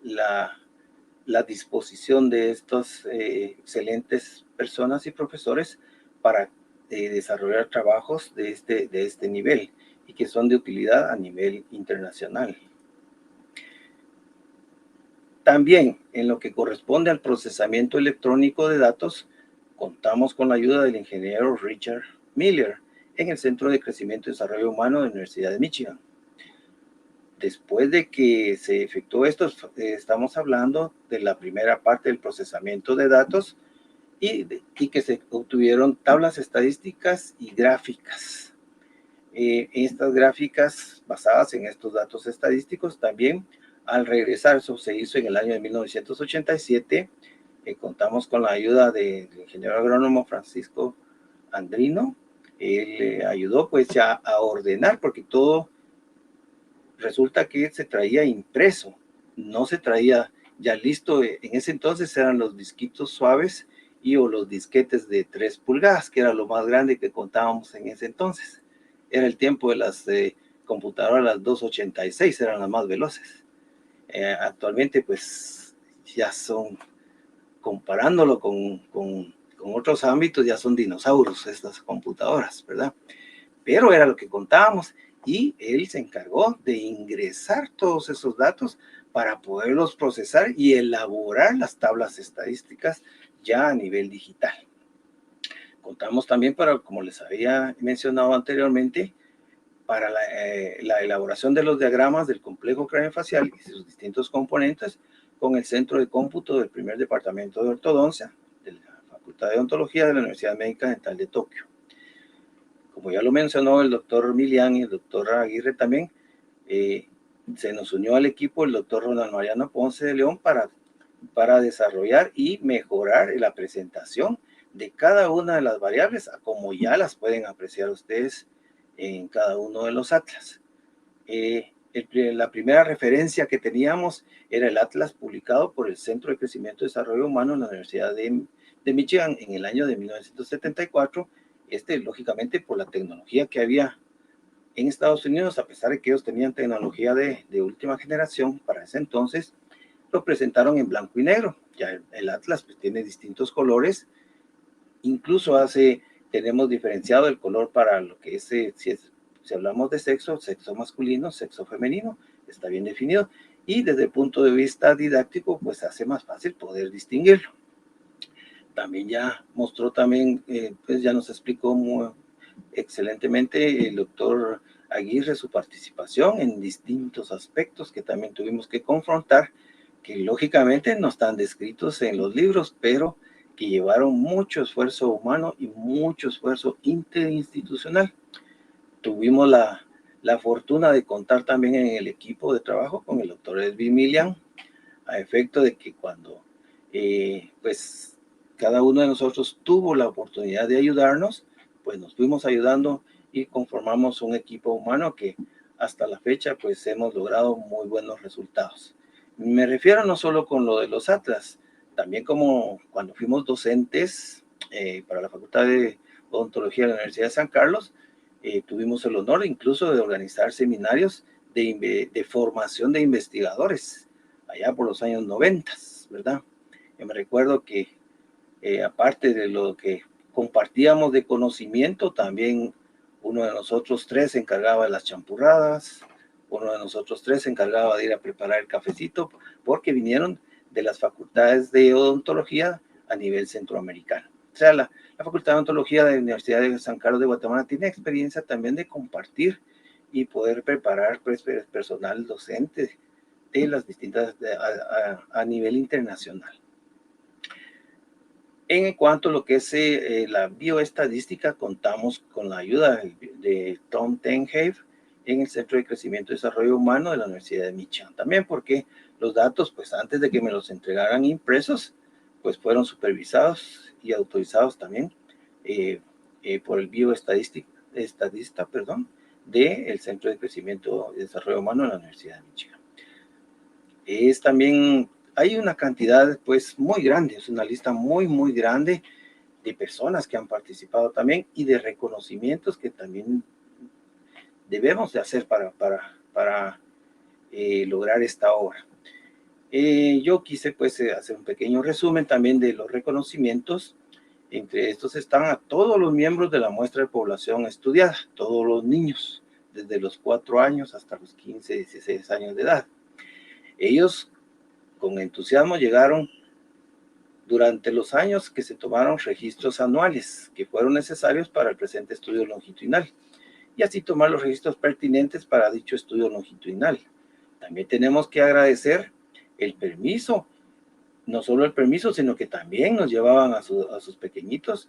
la disposición de estas excelentes personas y profesores para desarrollar trabajos de este nivel y que son de utilidad a nivel internacional. También, en lo que corresponde al procesamiento electrónico de datos, contamos con la ayuda del ingeniero Richard Miller en el Centro de Crecimiento y Desarrollo Humano de la Universidad de Michigan. Después de que se efectuó esto, estamos hablando de la primera parte del procesamiento de datos y que se obtuvieron tablas estadísticas y gráficas. Estas gráficas basadas en estos datos estadísticos también, al regresar, eso se hizo en el año de 1987, contamos con la ayuda del ingeniero agrónomo Francisco Andrino. Él ayudó pues ya a ordenar, porque todo resulta que se traía impreso, no se traía ya listo. En ese entonces eran los disquitos suaves o los disquetes de 3 pulgadas, que era lo más grande que contábamos en ese entonces. Era el tiempo de las computadoras, las 286 eran las más veloces. Actualmente pues ya son, comparándolo con otros ámbitos, ya son dinosaurios estas computadoras, ¿verdad? Pero era lo que contábamos, y él se encargó de ingresar todos esos datos para poderlos procesar y elaborar las tablas estadísticas ya a nivel digital. Contamos también como les había mencionado anteriormente, para la elaboración de los diagramas del complejo craneofacial y sus distintos componentes, con el Centro de Cómputo del primer Departamento de Ortodoncia de la Facultad de Odontología de la Universidad Médica Dental de Tokio. Como ya lo mencionó el doctor Milian y el doctor Aguirre también, se nos unió al equipo el doctor Ronald Mariano Ponce de León para desarrollar y mejorar la presentación de cada una de las variables, como ya las pueden apreciar ustedes en cada uno de los atlas. La primera referencia que teníamos era el atlas publicado por el Centro de Crecimiento y Desarrollo Humano en la Universidad de Michigan en el año de 1974. Lógicamente, por la tecnología que había en Estados Unidos, a pesar de que ellos tenían tecnología de última generación para ese entonces, lo presentaron en blanco y negro. Ya el atlas pues tiene distintos colores, incluso tenemos diferenciado el color para lo que es, si hablamos de sexo masculino, sexo femenino, está bien definido, y desde el punto de vista didáctico pues hace más fácil poder distinguirlo. También ya mostró pues ya nos explicó muy excelentemente el doctor Aguirre su participación en distintos aspectos que también tuvimos que confrontar, que lógicamente no están descritos en los libros, pero que llevaron mucho esfuerzo humano y mucho esfuerzo interinstitucional. Tuvimos la fortuna de contar también en el equipo de trabajo con el doctor Edwin Milian, a efecto de que cuando pues cada uno de nosotros tuvo la oportunidad de ayudarnos, pues nos fuimos ayudando y conformamos un equipo humano que hasta la fecha pues hemos logrado muy buenos resultados. Me refiero no solo con lo de los atlas, también como cuando fuimos docentes para la Facultad de Odontología de la Universidad de San Carlos, tuvimos el honor incluso de organizar seminarios de formación de investigadores allá por los años 90, ¿verdad? Yo me recuerdo que aparte de lo que compartíamos de conocimiento, también uno de nosotros tres se encargaba de las champurradas, uno de nosotros tres se encargaba de ir a preparar el cafecito, porque vinieron de las facultades de odontología a nivel centroamericano. O sea, la Facultad de Odontología de la Universidad de San Carlos de Guatemala tiene experiencia también de compartir y poder preparar pues, personal docente de las distintas, a nivel internacional. En cuanto a lo que es la bioestadística, contamos con la ayuda de Tom Tenhave en el Centro de Crecimiento y Desarrollo Humano de la Universidad de Michigan. También porque los datos, pues antes de que me los entregaran impresos, pues fueron supervisados y autorizados también por el bioestadista del Centro de Crecimiento y Desarrollo Humano de la Universidad de Michigan. También hay una cantidad pues muy grande, es una lista muy grande de personas que han participado también y de reconocimientos que también debemos de hacer para lograr esta obra. Yo quise pues hacer un pequeño resumen también de los reconocimientos. Entre estos están a todos los miembros de la muestra de población estudiada, todos los niños, desde los 4 años hasta los 15, 16 años de edad. Ellos con entusiasmo llegaron durante los años que se tomaron registros anuales que fueron necesarios para el presente estudio longitudinal y así tomar los registros pertinentes para dicho estudio longitudinal. También tenemos que agradecer el permiso, no solo el permiso, sino que también nos llevaban a sus pequeñitos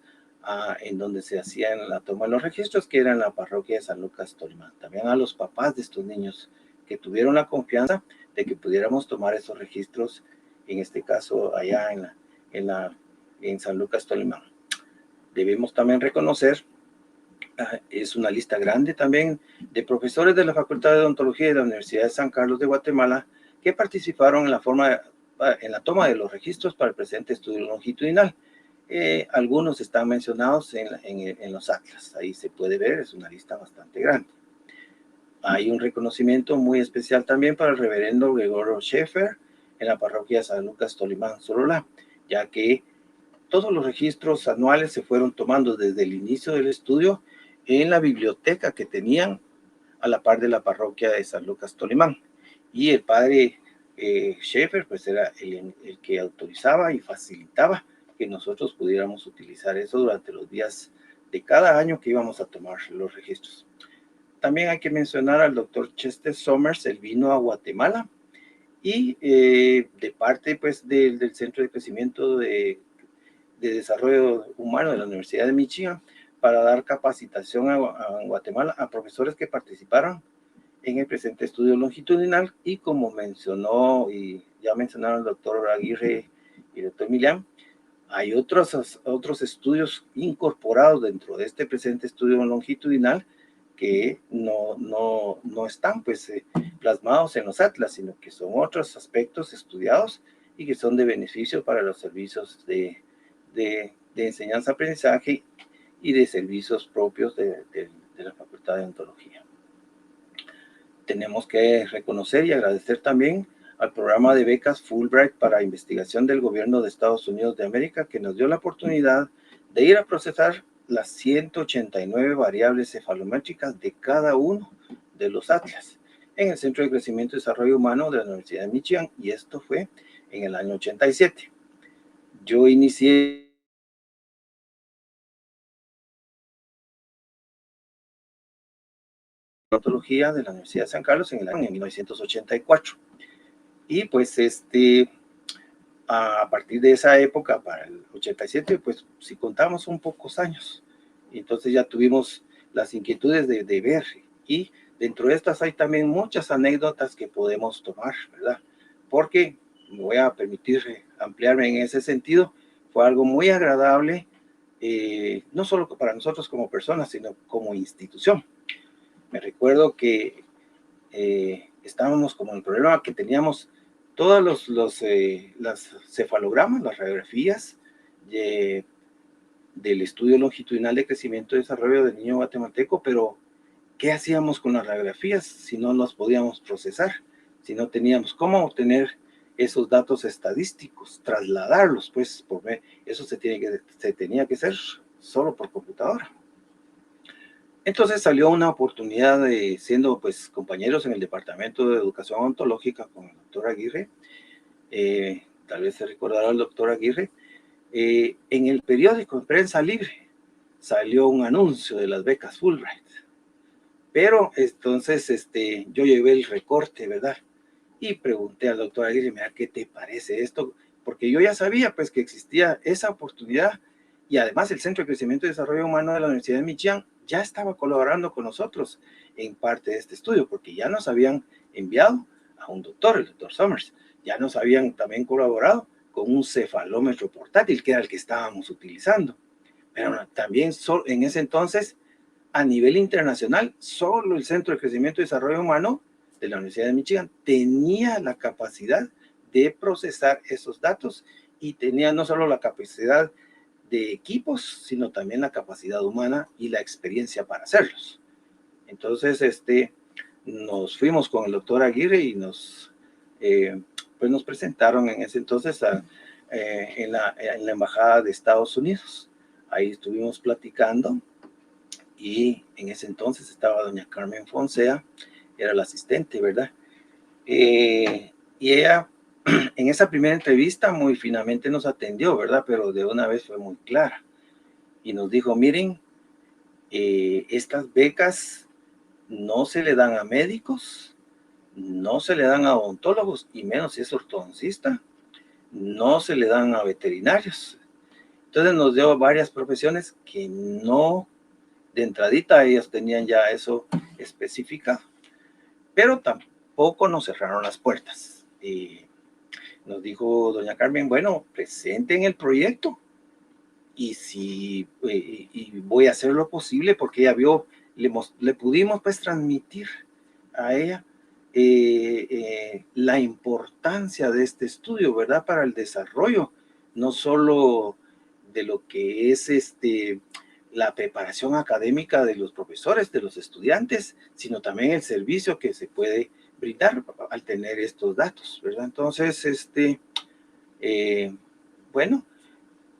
en donde se hacían la toma de los registros, que era en la parroquia de San Lucas Tolimán. También a los papás de estos niños que tuvieron la confianza de que pudiéramos tomar esos registros, en este caso allá en San Lucas Tolimán. Debemos también reconocer, es una lista grande también, de profesores de la Facultad de Odontología de la Universidad de San Carlos de Guatemala que participaron en la toma de los registros para el presente estudio longitudinal. Algunos están mencionados en los atlas, ahí se puede ver, es una lista bastante grande. Hay un reconocimiento muy especial también para el reverendo Gregorio Schaeffer en la parroquia de San Lucas Tolimán, Sololá, ya que todos los registros anuales se fueron tomando desde el inicio del estudio en la biblioteca que tenían a la par de la parroquia de San Lucas Tolimán. Y el padre Schaeffer pues era el que autorizaba y facilitaba que nosotros pudiéramos utilizar eso durante los días de cada año que íbamos a tomar los registros. También hay que mencionar al doctor Chester Somers. Él vino a Guatemala y de parte pues del Centro de Crecimiento de Desarrollo Humano de la Universidad de Michigan para dar capacitación a Guatemala a profesores que participaron en el presente estudio longitudinal. Y como mencionó y ya mencionaron el doctor Aguirre y el doctor Millán, hay otros estudios incorporados dentro de este presente estudio longitudinal que no están pues plasmados en los atlas, sino que son otros aspectos estudiados y que son de beneficio para los servicios de enseñanza-aprendizaje y de servicios propios de la Facultad de Odontología. Tenemos que reconocer y agradecer también al programa de becas Fulbright para investigación del gobierno de Estados Unidos de América, que nos dio la oportunidad de ir a procesar las 189 variables cefalométricas de cada uno de los atlas en el Centro de Crecimiento y Desarrollo Humano de la Universidad de Michigan, y esto fue en el año 87. Yo inicié odontología de la Universidad de San Carlos en el año 1984. Y pues a partir de esa época, para el 87, pues sí contamos un pocos años. Y entonces ya tuvimos las inquietudes de ver, y dentro de estas hay también muchas anécdotas que podemos tomar, ¿verdad? Porque me voy a permitir ampliarme en ese sentido. Fue algo muy agradable, no solo para nosotros como personas, sino como institución. Me recuerdo que estábamos como en el problema que teníamos todos los cefalogramas, las radiografías del estudio longitudinal de crecimiento y desarrollo del niño guatemalteco, pero ¿qué hacíamos con las radiografías si no las podíamos procesar? Si no teníamos cómo obtener esos datos estadísticos, trasladarlos, pues eso se tenía que hacer solo por computadora. Entonces salió una oportunidad siendo pues compañeros en el Departamento de Educación Odontológica con el doctor Aguirre. Tal vez se recordará el doctor Aguirre. En el periódico, en Prensa Libre, salió un anuncio de las becas Fulbright. Pero entonces yo llevé el recorte, ¿verdad? Y pregunté al doctor Aguirre, mira, ¿qué te parece esto? Porque yo ya sabía pues que existía esa oportunidad, y además el Centro de Crecimiento y Desarrollo Humano de la Universidad de Michigan ya estaba colaborando con nosotros en parte de este estudio, porque ya nos habían enviado a un doctor, el doctor Somers, ya nos habían también colaborado con un cefalómetro portátil, que era el que estábamos utilizando. Pero también en ese entonces, a nivel internacional, solo el Centro de Crecimiento y Desarrollo Humano de la Universidad de Michigan tenía la capacidad de procesar esos datos, y tenía no solo la capacidad de equipos, sino también la capacidad humana y la experiencia para hacerlos. Entonces, nos fuimos con el doctor Aguirre y pues nos presentaron en ese entonces en la Embajada de Estados Unidos. Ahí estuvimos platicando y en ese entonces estaba doña Carmen Fonsea, era la asistente, ¿verdad? Y ella en esa primera entrevista muy finamente nos atendió, ¿verdad? Pero de una vez fue muy clara y nos dijo, miren, estas becas no se le dan a médicos, no se le dan a odontólogos, y menos si es ortodoncista, no se le dan a veterinarios. Entonces nos dio varias profesiones que no, de entradita ellos tenían ya eso especificado, pero tampoco nos cerraron las puertas. Y nos dijo doña Carmen, bueno, presenten el proyecto y voy a hacer lo posible, porque ella vio, le pudimos pues transmitir a ella la importancia de este estudio, ¿verdad? Para el desarrollo, no solo de lo que es la preparación académica de los profesores, de los estudiantes, sino también el servicio que se puede brindar al tener estos datos, ¿verdad? Entonces, bueno,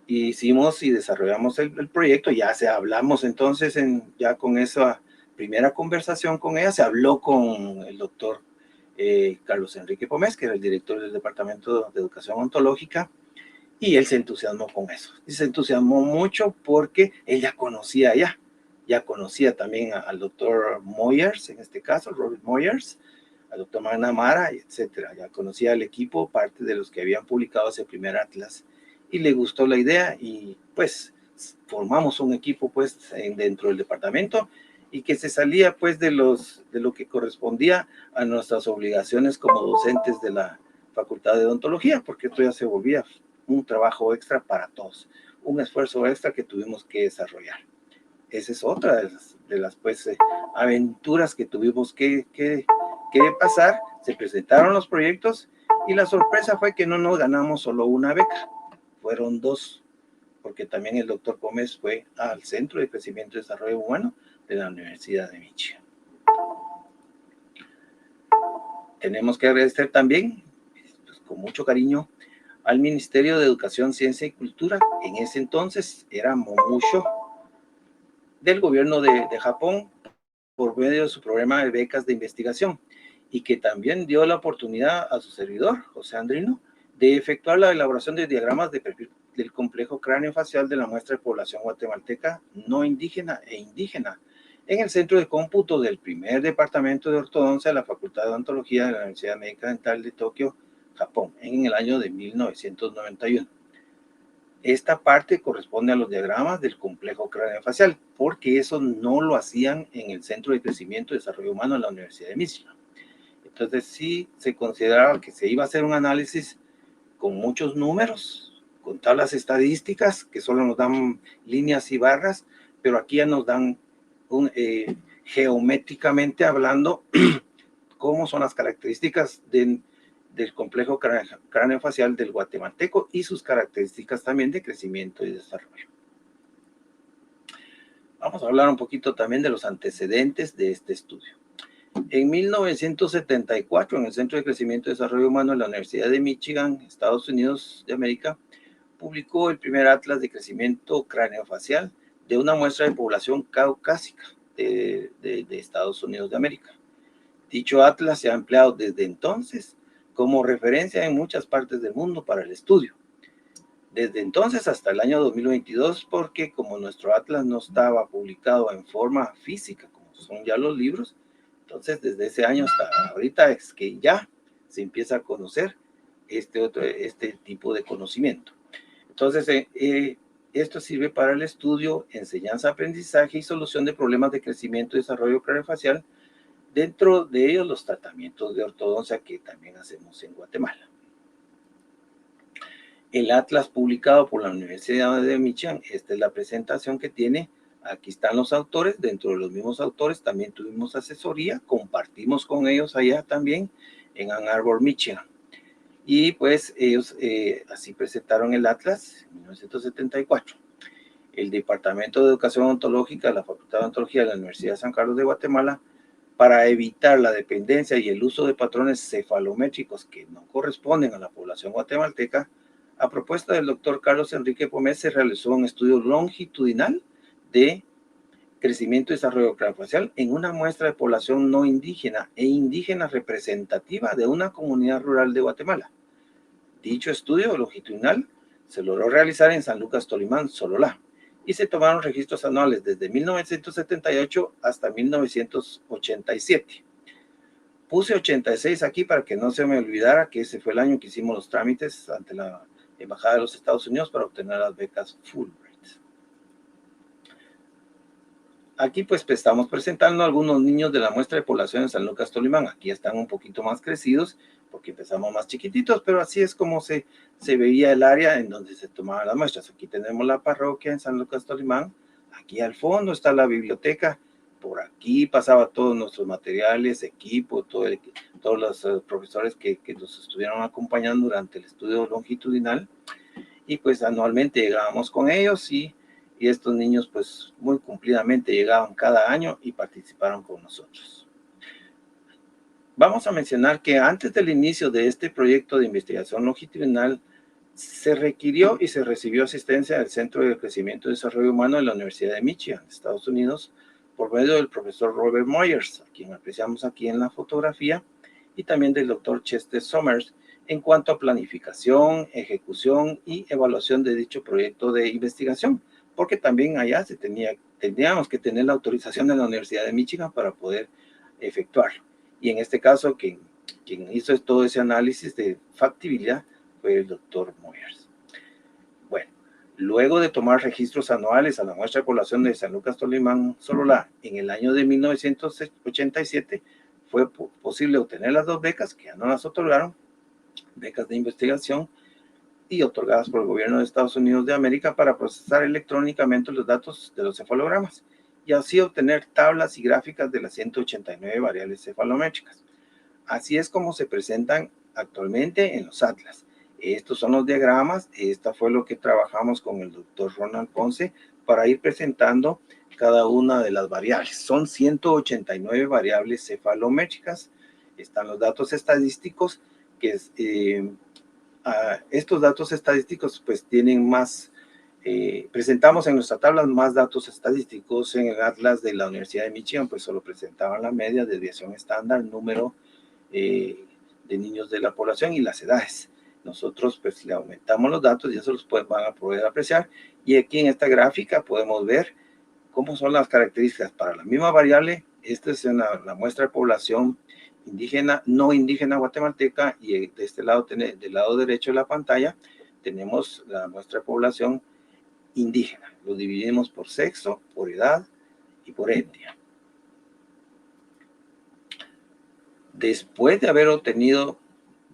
hicimos y desarrollamos el proyecto, ya hablamos entonces, ya con esa primera conversación con ella, se habló con el doctor Carlos Enrique Pomés, que era el director del Departamento de Educación Ontológica, y él se entusiasmó con eso. Y se entusiasmó mucho porque él ya conocía también al doctor Moyers, en este caso, Robert Moyers, al doctor McNamara, etcétera. Ya conocía al equipo, parte de los que habían publicado ese primer atlas, y le gustó la idea, y pues formamos un equipo pues dentro del departamento, y que se salía pues de lo que correspondía a nuestras obligaciones como docentes de la Facultad de Odontología, porque esto ya se volvía un trabajo extra para todos, un esfuerzo extra que tuvimos que desarrollar. Esa es otra de las pues, aventuras que tuvimos que pasar. Se presentaron los proyectos y la sorpresa fue que no nos ganamos solo una beca, fueron dos, porque también el doctor Gómez fue al Centro de Crecimiento y Desarrollo Humano de la Universidad de Michigan. Tenemos que agradecer también, pues, con mucho cariño, al Ministerio de Educación, Ciencia y Cultura. En ese entonces era mucho del gobierno de Japón, por medio de su programa de becas de investigación, y que también dio la oportunidad a su servidor, José Andrino, de efectuar la elaboración de diagramas de perfil del complejo craneofacial de la muestra de población guatemalteca no indígena e indígena en el centro de cómputo del primer departamento de ortodoncia de la Facultad de Odontología de la Universidad Médica Dental de Tokio, Japón, en el año de 1991. Esta parte corresponde a los diagramas del complejo craneofacial, porque eso no lo hacían en el Centro de Crecimiento y Desarrollo Humano de la Universidad de Michigan. Entonces sí se consideraba que se iba a hacer un análisis con muchos números, con tablas estadísticas que solo nos dan líneas y barras, pero aquí ya nos dan geométricamente hablando cómo son las características del complejo craneofacial del guatemalteco y sus características también de crecimiento y desarrollo. Vamos a hablar un poquito también de los antecedentes de este estudio. En 1974, en el Centro de Crecimiento y Desarrollo Humano de la Universidad de Michigan, Estados Unidos de América, publicó el primer atlas de crecimiento craneofacial de una muestra de población caucásica de Estados Unidos de América. Dicho atlas se ha empleado desde entonces como referencia en muchas partes del mundo para el estudio. Desde entonces hasta el año 2022, porque como nuestro atlas no estaba publicado en forma física, como son ya los libros, entonces desde ese año hasta ahorita es que ya se empieza a conocer este tipo de conocimiento. Entonces, esto sirve para el estudio, enseñanza, aprendizaje y solución de problemas de crecimiento y desarrollo craneofacial. Dentro de ellos, los tratamientos de ortodoncia que también hacemos en Guatemala. El atlas publicado por la Universidad de Michigan, esta es la presentación que tiene. Aquí están los autores, dentro de los mismos autores también tuvimos asesoría, compartimos con ellos allá también en Ann Arbor, Michigan. Y pues ellos así presentaron el atlas en 1974. el Departamento de Educación Odontológica de la Facultad de Odontología de la Universidad de San Carlos de Guatemala, para evitar la dependencia y el uso de patrones cefalométricos que no corresponden a la población guatemalteca, a propuesta del doctor Carlos Enrique Pomés se realizó un estudio longitudinal de crecimiento y desarrollo craneofacial en una muestra de población no indígena e indígena representativa de una comunidad rural de Guatemala. Dicho estudio longitudinal se logró realizar en San Lucas Tolimán, Sololá, y se tomaron registros anuales desde 1978 hasta 1987. Puse 86 aquí para que no se me olvidara que ese fue el año que hicimos los trámites ante la Embajada de los Estados Unidos para obtener las becas Fulbright. Aquí pues estamos presentando a algunos niños de la muestra de población de San Lucas Tolimán. Aquí están un poquito más crecidos porque empezamos más chiquititos, pero así es como se veía el área en donde se tomaban las muestras. Aquí tenemos la parroquia en San Lucas Tolimán. Aquí al fondo está la biblioteca. Por aquí pasaba todos nuestros materiales, equipo, todos los profesores que nos estuvieron acompañando durante el estudio longitudinal. Y pues anualmente llegábamos con ellos y estos niños pues muy cumplidamente llegaban cada año y participaron con nosotros. Vamos a mencionar que antes del inicio de este proyecto de investigación longitudinal se requirió y se recibió asistencia del Centro de Crecimiento y Desarrollo Humano de la Universidad de Michigan, Estados Unidos, por medio del profesor Robert Myers, a quien apreciamos aquí en la fotografía, y también del doctor Chester Summers, en cuanto a planificación, ejecución y evaluación de dicho proyecto de investigación, porque también allá teníamos que tener la autorización de la Universidad de Michigan para poder efectuarlo. Y en este caso, quien hizo todo ese análisis de factibilidad fue el doctor Myers. Bueno, luego de tomar registros anuales a la muestra de población de San Lucas Tolimán, Sololá, en el año de 1987, fue posible obtener las 2 becas, que ya no las otorgaron, becas de investigación, y otorgadas por el gobierno de Estados Unidos de América para procesar electrónicamente los datos de los cefalogramas y así obtener tablas y gráficas de las 189 variables cefalométricas. Así es como se presentan actualmente en los atlas. Estos son los diagramas. Esta fue lo que trabajamos con el doctor Ronald Ponce para ir presentando cada una de las variables. Son 189 variables cefalométricas. Están los datos estadísticos que estos datos estadísticos pues tienen más, presentamos en nuestra tabla más datos estadísticos. En el atlas de la Universidad de Michigan pues solo presentaban la media, desviación estándar, número de niños de la población y las edades. Nosotros pues le aumentamos los datos y eso los van a poder apreciar, y aquí en esta gráfica podemos ver cómo son las características para la misma variable. Esta es la muestra de población indígena, no indígena guatemalteca, y de este lado, del lado derecho de la pantalla, tenemos la muestra de población indígena. Lo dividimos por sexo, por edad y por etnia. Después de haber obtenido,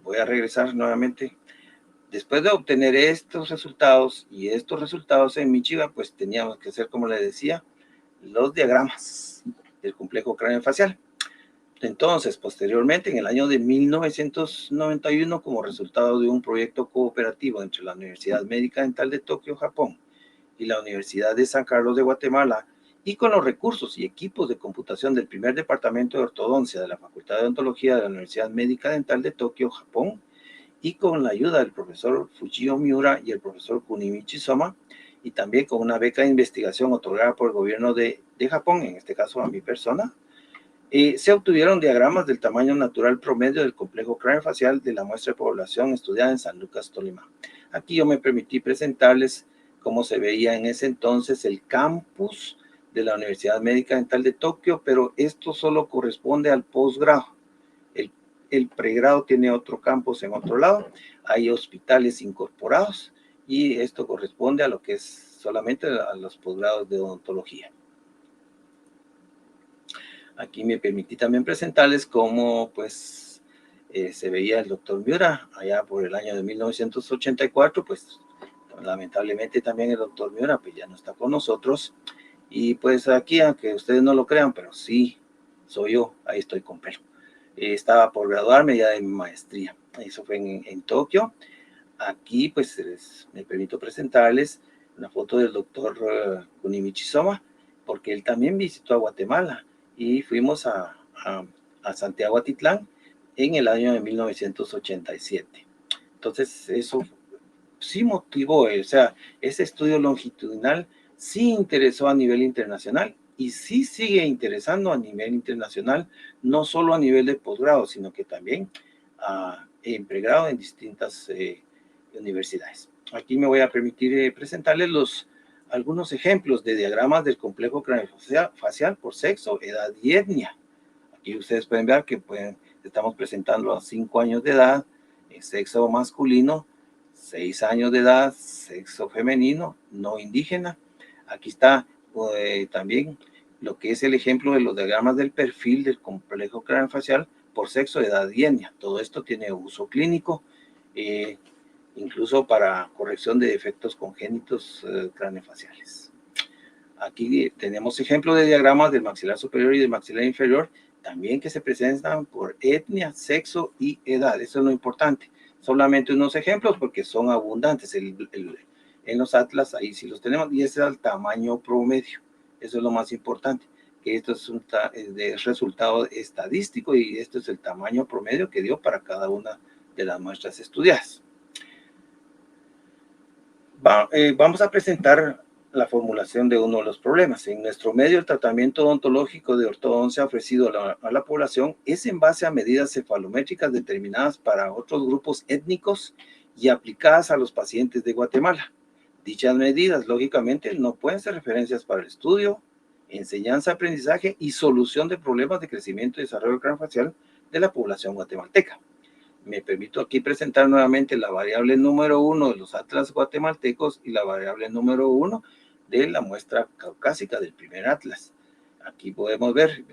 voy a regresar nuevamente, después de obtener estos resultados y estos resultados en Michigan, pues teníamos que hacer, como les decía, los diagramas del complejo craneofacial. Entonces, posteriormente, en el año de 1991, como resultado de un proyecto cooperativo entre la Universidad Médica Dental de Tokio, Japón, y la Universidad de San Carlos de Guatemala, y con los recursos y equipos de computación del primer departamento de ortodoncia de la Facultad de Odontología de la Universidad Médica Dental de Tokio, Japón, y con la ayuda del profesor Fujio Miura y el profesor Kunimichi Soma, y también con una beca de investigación otorgada por el gobierno de Japón, en este caso a mi persona, se obtuvieron diagramas del tamaño natural promedio del complejo craneofacial de la muestra de población estudiada en San Lucas Tolimán. Aquí yo me permití presentarles cómo se veía en ese entonces el campus de la Universidad Médica Dental de Tokio, pero esto solo corresponde al posgrado. El pregrado tiene otro campus en otro lado, hay hospitales incorporados, y esto corresponde a lo que es solamente a los posgrados de odontología. Aquí me permití también presentarles cómo pues se veía el doctor Miura allá por el año de 1984. Pues lamentablemente también el doctor Miura pues ya no está con nosotros, y pues aquí, aunque ustedes no lo crean, pero sí soy yo, ahí estoy con pelo. Estaba por graduarme ya de mi maestría, eso fue en Tokio. Aquí pues me permito presentarles una foto del doctor Kunimichi Soma, porque él también visitó a Guatemala y fuimos a Santiago Atitlán en el año de 1987. Entonces, eso sí motivó, o sea, ese estudio longitudinal sí interesó a nivel internacional y sí sigue interesando a nivel internacional, no solo a nivel de posgrado, sino que también en pregrado en distintas universidades. Aquí me voy a permitir presentarles algunos ejemplos de diagramas del complejo craneofacial por sexo, edad y etnia. Aquí ustedes pueden ver que estamos presentando a 5 años de edad, sexo masculino, 6 años de edad, sexo femenino, no indígena. Aquí está también lo que es el ejemplo de los diagramas del perfil del complejo craneofacial por sexo, edad y etnia. Todo esto tiene uso clínico, incluso para corrección de defectos congénitos craneofaciales. Aquí tenemos ejemplos de diagramas del maxilar superior y del maxilar inferior, también que se presentan por etnia, sexo y edad. Eso es lo importante. Solamente unos ejemplos porque son abundantes. En los atlas ahí sí los tenemos y ese es el tamaño promedio. Eso es lo más importante, que esto es de resultado estadístico y esto es el tamaño promedio que dio para cada una de las muestras estudiadas. Vamos a presentar la formulación de uno de los problemas. En nuestro medio, el tratamiento odontológico de ortodoncia ofrecido a la población es en base a medidas cefalométricas determinadas para otros grupos étnicos y aplicadas a los pacientes de Guatemala. Dichas medidas, lógicamente, no pueden ser referencias para el estudio, enseñanza, aprendizaje y solución de problemas de crecimiento y desarrollo craneofacial de la población guatemalteca. Me permito aquí presentar nuevamente la variable número 1 de los atlas guatemaltecos y la variable número 1 de la muestra caucásica del primer atlas. Aquí podemos ver,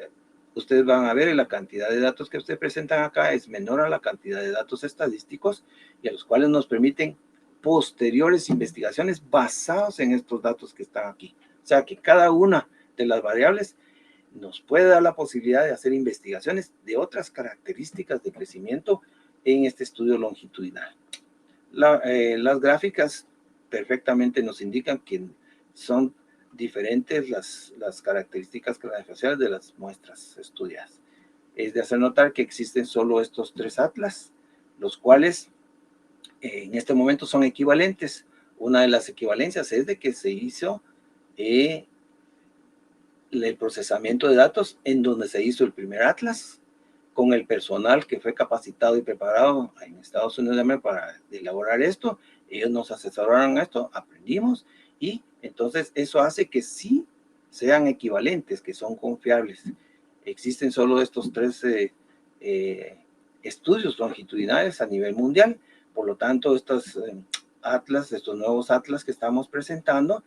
ustedes van a ver la cantidad de datos que ustedes presentan acá es menor a la cantidad de datos estadísticos y a los cuales nos permiten posteriores investigaciones basados en estos datos que están aquí. O sea que cada una de las variables nos puede dar la posibilidad de hacer investigaciones de otras características de crecimiento en este estudio longitudinal. Las gráficas perfectamente nos indican que son diferentes las características craneofaciales de las muestras estudiadas. Es de hacer notar que existen solo estos 3 atlas, los cuales en este momento son equivalentes. Una de las equivalencias es de que se hizo el procesamiento de datos en donde se hizo el primer atlas, con el personal que fue capacitado y preparado en Estados Unidos para elaborar esto. Ellos nos asesoraron esto, aprendimos, y entonces eso hace que sí sean equivalentes, que son confiables. Existen solo estos 3 estudios longitudinales a nivel mundial, por lo tanto estos nuevos atlas que estamos presentando,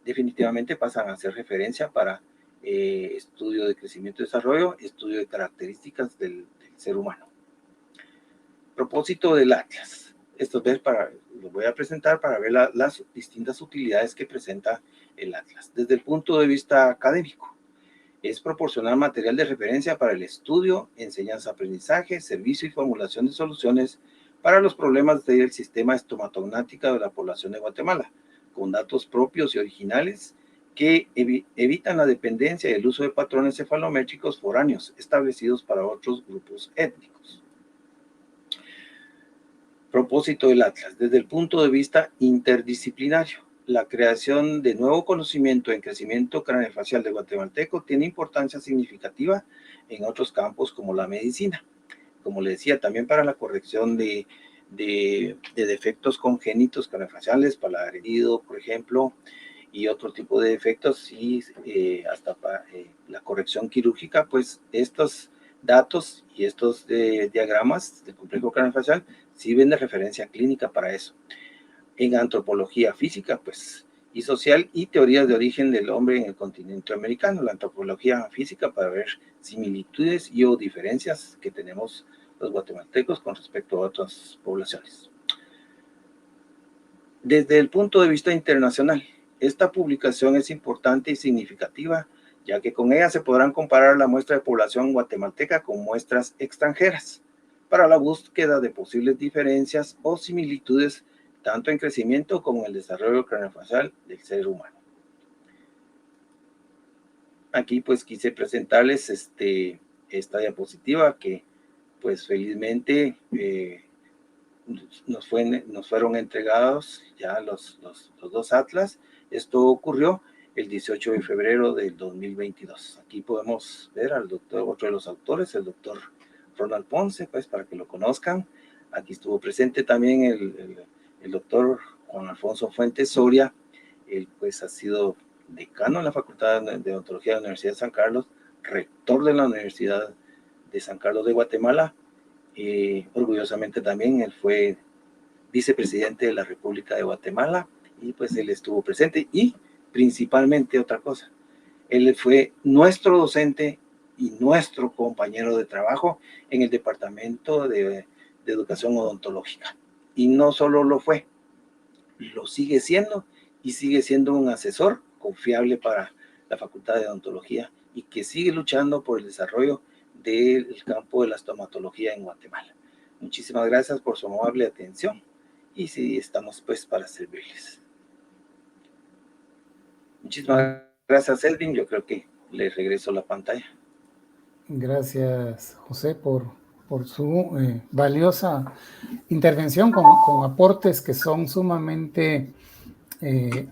definitivamente pasan a ser referencia para estudio de crecimiento y desarrollo, estudio de características del ser humano. Propósito del atlas. Esto lo voy a presentar para ver las distintas utilidades que presenta el atlas. Desde el punto de vista académico, es proporcionar material de referencia para el estudio, enseñanza, aprendizaje, servicio y formulación de soluciones para los problemas del sistema estomatognático de la población de Guatemala, con datos propios y originales que evitan la dependencia y el uso de patrones cefalométricos foráneos establecidos para otros grupos étnicos. Propósito del atlas. Desde el punto de vista interdisciplinario, la creación de nuevo conocimiento en crecimiento craneofacial de guatemalteco tiene importancia significativa en otros campos como la medicina. Como le decía, también para la corrección de defectos congénitos craneofaciales, paladar herido, por ejemplo, y otro tipo de defectos, y hasta para la corrección quirúrgica, pues estos datos y estos diagramas del complejo craneofacial sirven de referencia clínica para eso. En antropología física, pues, y social, y teorías de origen del hombre en el continente americano, la antropología física para ver similitudes y o diferencias que tenemos los guatemaltecos con respecto a otras poblaciones. Desde el punto de vista internacional, esta publicación es importante y significativa, ya que con ella se podrán comparar la muestra de población guatemalteca con muestras extranjeras, para la búsqueda de posibles diferencias o similitudes tanto en crecimiento como en el desarrollo craneofacial del ser humano. Aquí pues quise presentarles esta diapositiva que pues felizmente nos fueron entregados ya los dos atlas. Esto ocurrió el 18 de febrero del 2022. Aquí podemos ver al doctor, otro de los autores, el doctor Ronald Ponce, pues para que lo conozcan. Aquí estuvo presente también el doctor Juan Alfonso Fuentes Soria. Él pues ha sido decano en la Facultad de Odontología de la Universidad de San Carlos, rector de la Universidad de San Carlos de Guatemala, y orgullosamente también él fue vicepresidente de la República de Guatemala, y pues él estuvo presente, y principalmente otra cosa, él fue nuestro docente y nuestro compañero de trabajo en el Departamento de Educación Odontológica. Y no solo lo fue, lo sigue siendo, y sigue siendo un asesor confiable para la Facultad de Odontología, y que sigue luchando por el desarrollo del campo de la estomatología en Guatemala. Muchísimas gracias por su amable atención, y sí, estamos pues para servirles. Muchísimas gracias, Edwin. Yo creo que le regreso la pantalla. Gracias, José, por su valiosa intervención con aportes que son sumamente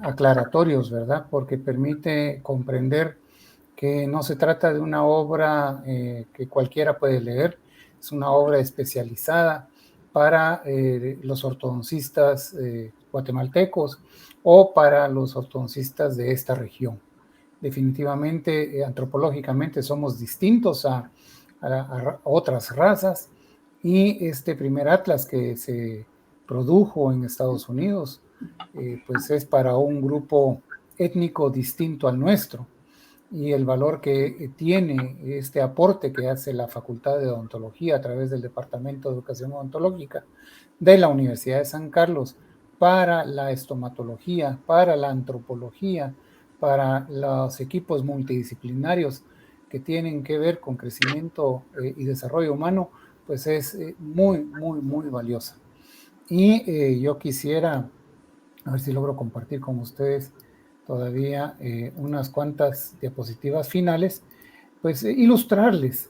aclaratorios, ¿verdad? Porque permite comprender que no se trata de una obra que cualquiera puede leer, es una obra especializada para los ortodoncistas guatemaltecos o para los ortodoncistas de esta región. Definitivamente, antropológicamente somos distintos a otras razas, y este primer atlas que se produjo en Estados Unidos, pues es para un grupo étnico distinto al nuestro, y el valor que tiene este aporte que hace la Facultad de Odontología a través del Departamento de Educación Odontológica de la Universidad de San Carlos para la estomatología, para la antropología, para los equipos multidisciplinarios que tienen que ver con crecimiento y desarrollo humano, pues es muy, muy, muy valiosa. Y yo quisiera, a ver si logro compartir con ustedes todavía unas cuantas diapositivas finales, pues ilustrarles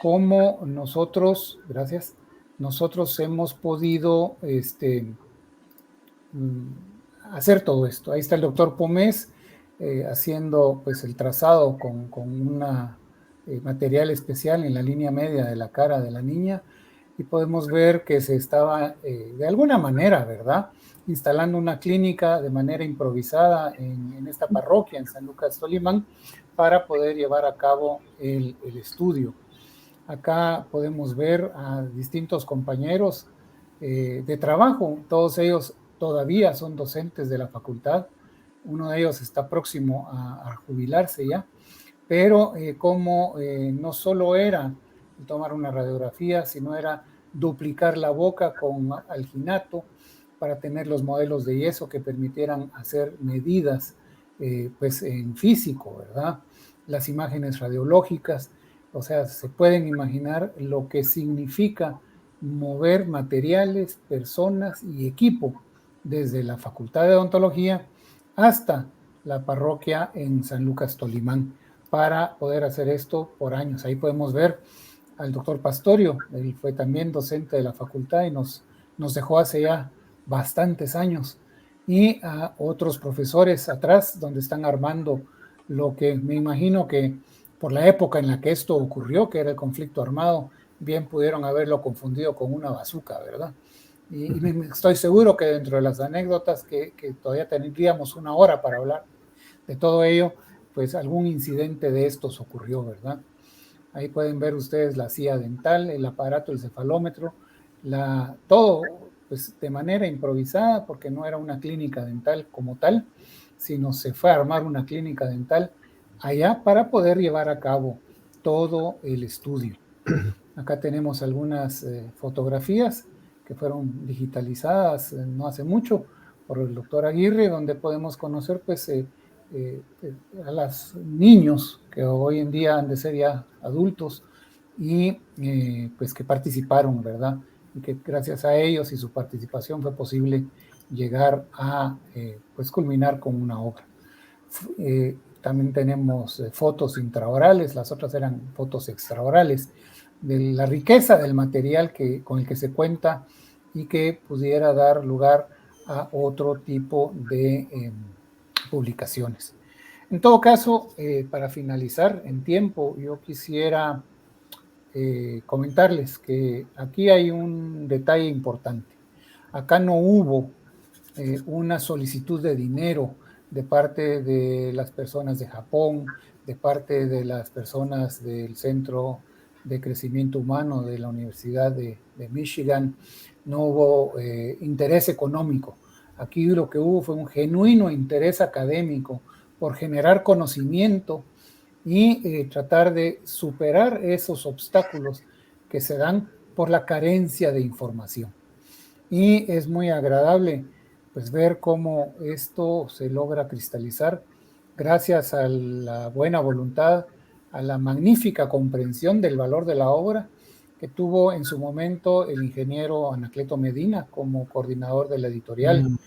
cómo nosotros, gracias, nosotros hemos podido hacer todo esto. Ahí está el doctor Pomés haciendo pues el trazado con una material especial en la línea media de la cara de la niña, y podemos ver que se estaba de alguna manera, ¿verdad?, instalando una clínica de manera improvisada en esta parroquia, en San Lucas Tolimán, para poder llevar a cabo el estudio. Acá podemos ver a distintos compañeros de trabajo, todos ellos todavía son docentes de la facultad, uno de ellos está próximo a jubilarse ya, pero como no solo era tomar una radiografía, sino era duplicar la boca con alginato para tener los modelos de yeso que permitieran hacer medidas pues en físico, ¿verdad? Las imágenes radiológicas, o sea, se pueden imaginar lo que significa mover materiales, personas y equipo desde la Facultad de Odontología hasta la parroquia en San Lucas Tolimán para poder hacer esto por años. Ahí podemos ver al doctor Pastorio, él fue también docente de la facultad y nos dejó hace ya bastantes años, y a otros profesores atrás donde están armando lo que me imagino que por la época en la que esto ocurrió, que era el conflicto armado, bien pudieron haberlo confundido con una bazuca, ¿verdad? Y estoy seguro que dentro de las anécdotas que todavía tendríamos una hora para hablar de todo ello, pues algún incidente de estos ocurrió, ¿verdad? Ahí pueden ver ustedes la silla dental, el aparato, el cefalómetro, todo pues de manera improvisada, porque no era una clínica dental como tal, sino se fue a armar una clínica dental allá para poder llevar a cabo todo el estudio. Acá tenemos algunas fotografías que fueron digitalizadas no hace mucho por el doctor Aguirre, donde podemos conocer pues a los niños que hoy en día han de ser ya adultos y pues que participaron, ¿verdad? Y que gracias a ellos y su participación fue posible llegar a pues culminar con una obra. También tenemos fotos intraorales, las otras eran fotos extraorales, de la riqueza del material con el que se cuenta y que pudiera dar lugar a otro tipo de publicaciones. En todo caso, para finalizar en tiempo, yo quisiera comentarles que aquí hay un detalle importante. Acá no hubo una solicitud de dinero de parte de las personas de Japón, de parte de las personas del Centro de Crecimiento Humano de la Universidad de Michigan. No hubo interés económico. Aquí lo que hubo fue un genuino interés académico por generar conocimiento y tratar de superar esos obstáculos que se dan por la carencia de información. Y es muy agradable pues ver cómo esto se logra cristalizar gracias a la buena voluntad, a la magnífica comprensión del valor de la obra que tuvo en su momento el ingeniero Anacleto Medina como coordinador de la editorial.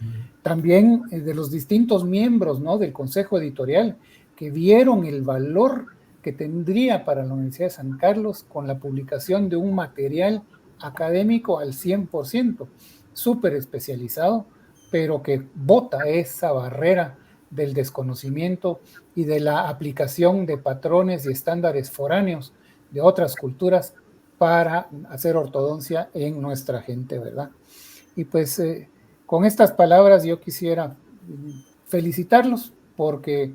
También de los distintos miembros, ¿no?, del Consejo Editorial, que vieron el valor que tendría para la Universidad de San Carlos con la publicación de un material académico al 100%, súper especializado, pero que bota esa barrera del desconocimiento y de la aplicación de patrones y estándares foráneos de otras culturas para hacer ortodoncia en nuestra gente, ¿verdad? Y pues con estas palabras yo quisiera felicitarlos porque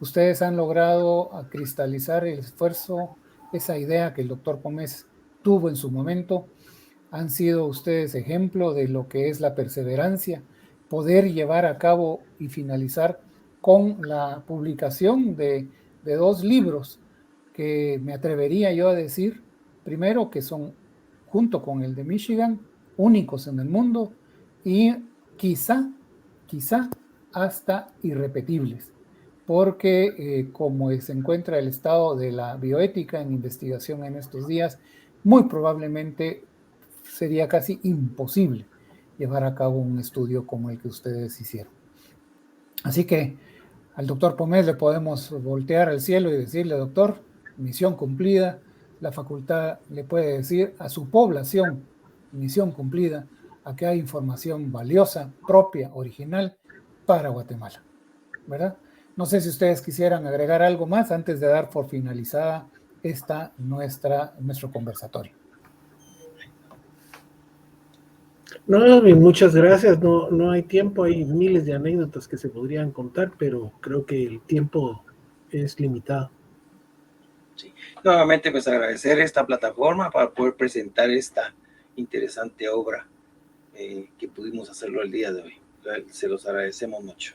ustedes han logrado cristalizar el esfuerzo, esa idea que el doctor Pomés tuvo en su momento. Han sido ustedes ejemplo de lo que es la perseverancia, poder llevar a cabo y finalizar con la publicación de 2 libros que me atrevería yo a decir, primero, que son, junto con el de Michigan, únicos en el mundo y quizá hasta irrepetibles, porque como se encuentra el estado de la bioética en investigación en estos días, muy probablemente sería casi imposible llevar a cabo un estudio como el que ustedes hicieron. Así que al doctor Pomés le podemos voltear al cielo y decirle: doctor, misión cumplida. La facultad le puede decir a su población: misión cumplida, aquí hay información valiosa, propia, original para Guatemala, ¿verdad? No sé si ustedes quisieran agregar algo más antes de dar por finalizada nuestro conversatorio. No, muchas gracias. No hay tiempo, hay miles de anécdotas que se podrían contar, pero creo que el tiempo es limitado. Sí. Nuevamente, pues agradecer esta plataforma para poder presentar esta interesante obra que pudimos hacerlo el día de hoy. Se los agradecemos mucho.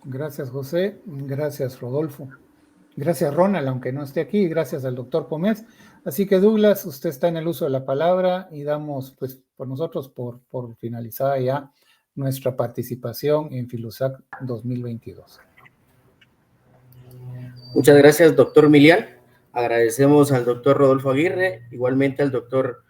Gracias, José. Gracias, Rodolfo. Gracias, Ronald, aunque no esté aquí. Gracias al doctor Pomés. Así que, Douglas, usted está en el uso de la palabra y damos, pues, por nosotros, por finalizada ya nuestra participación en Filusac 2022. Muchas gracias, doctor Milian. Agradecemos al doctor Rodolfo Aguirre, igualmente al doctor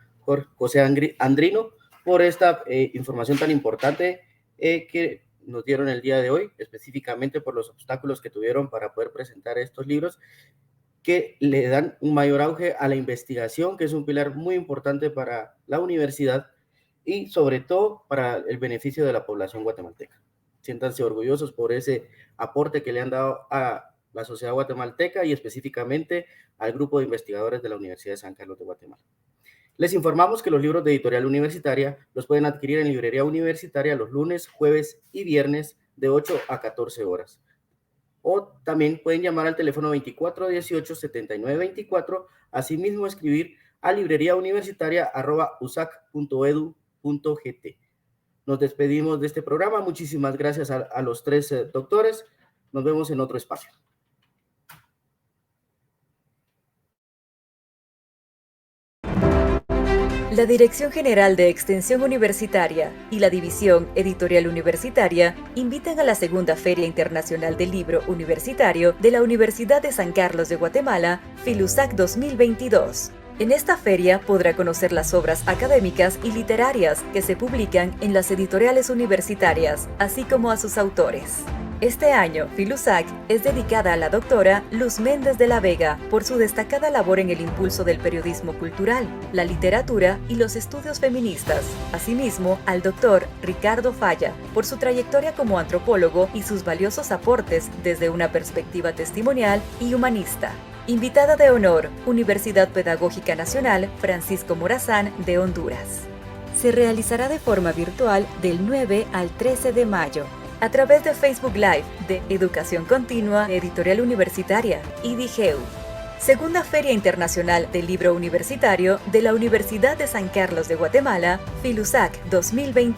José Andrino, por esta información tan importante que nos dieron el día de hoy, específicamente por los obstáculos que tuvieron para poder presentar estos libros, que le dan un mayor auge a la investigación, que es un pilar muy importante para la universidad y sobre todo para el beneficio de la población guatemalteca. Siéntanse orgullosos por ese aporte que le han dado a la sociedad guatemalteca y específicamente al grupo de investigadores de la Universidad de San Carlos de Guatemala. Les informamos que los libros de Editorial Universitaria los pueden adquirir en Librería Universitaria los lunes, jueves y viernes de 8 a 14 horas. O también pueden llamar al teléfono 2418-7924, asimismo escribir a libreriauniversitaria@usac.edu.gt. Nos despedimos de este programa. Muchísimas gracias a los 3 doctores. Nos vemos en otro espacio. La Dirección General de Extensión Universitaria y la División Editorial Universitaria invitan a la Segunda Feria Internacional del Libro Universitario de la Universidad de San Carlos de Guatemala, Filusac 2022. En esta feria podrá conocer las obras académicas y literarias que se publican en las editoriales universitarias, así como a sus autores. Este año, Filusac es dedicada a la doctora Luz Méndez de la Vega por su destacada labor en el impulso del periodismo cultural, la literatura y los estudios feministas. Asimismo, al doctor Ricardo Falla por su trayectoria como antropólogo y sus valiosos aportes desde una perspectiva testimonial y humanista. Invitada de honor, Universidad Pedagógica Nacional Francisco Morazán de Honduras. Se realizará de forma virtual del 9 al 13 de mayo. A través de Facebook Live de Educación Continua Editorial Universitaria y DIGEU. Segunda Feria Internacional del Libro Universitario de la Universidad de San Carlos de Guatemala, Filusac 2020.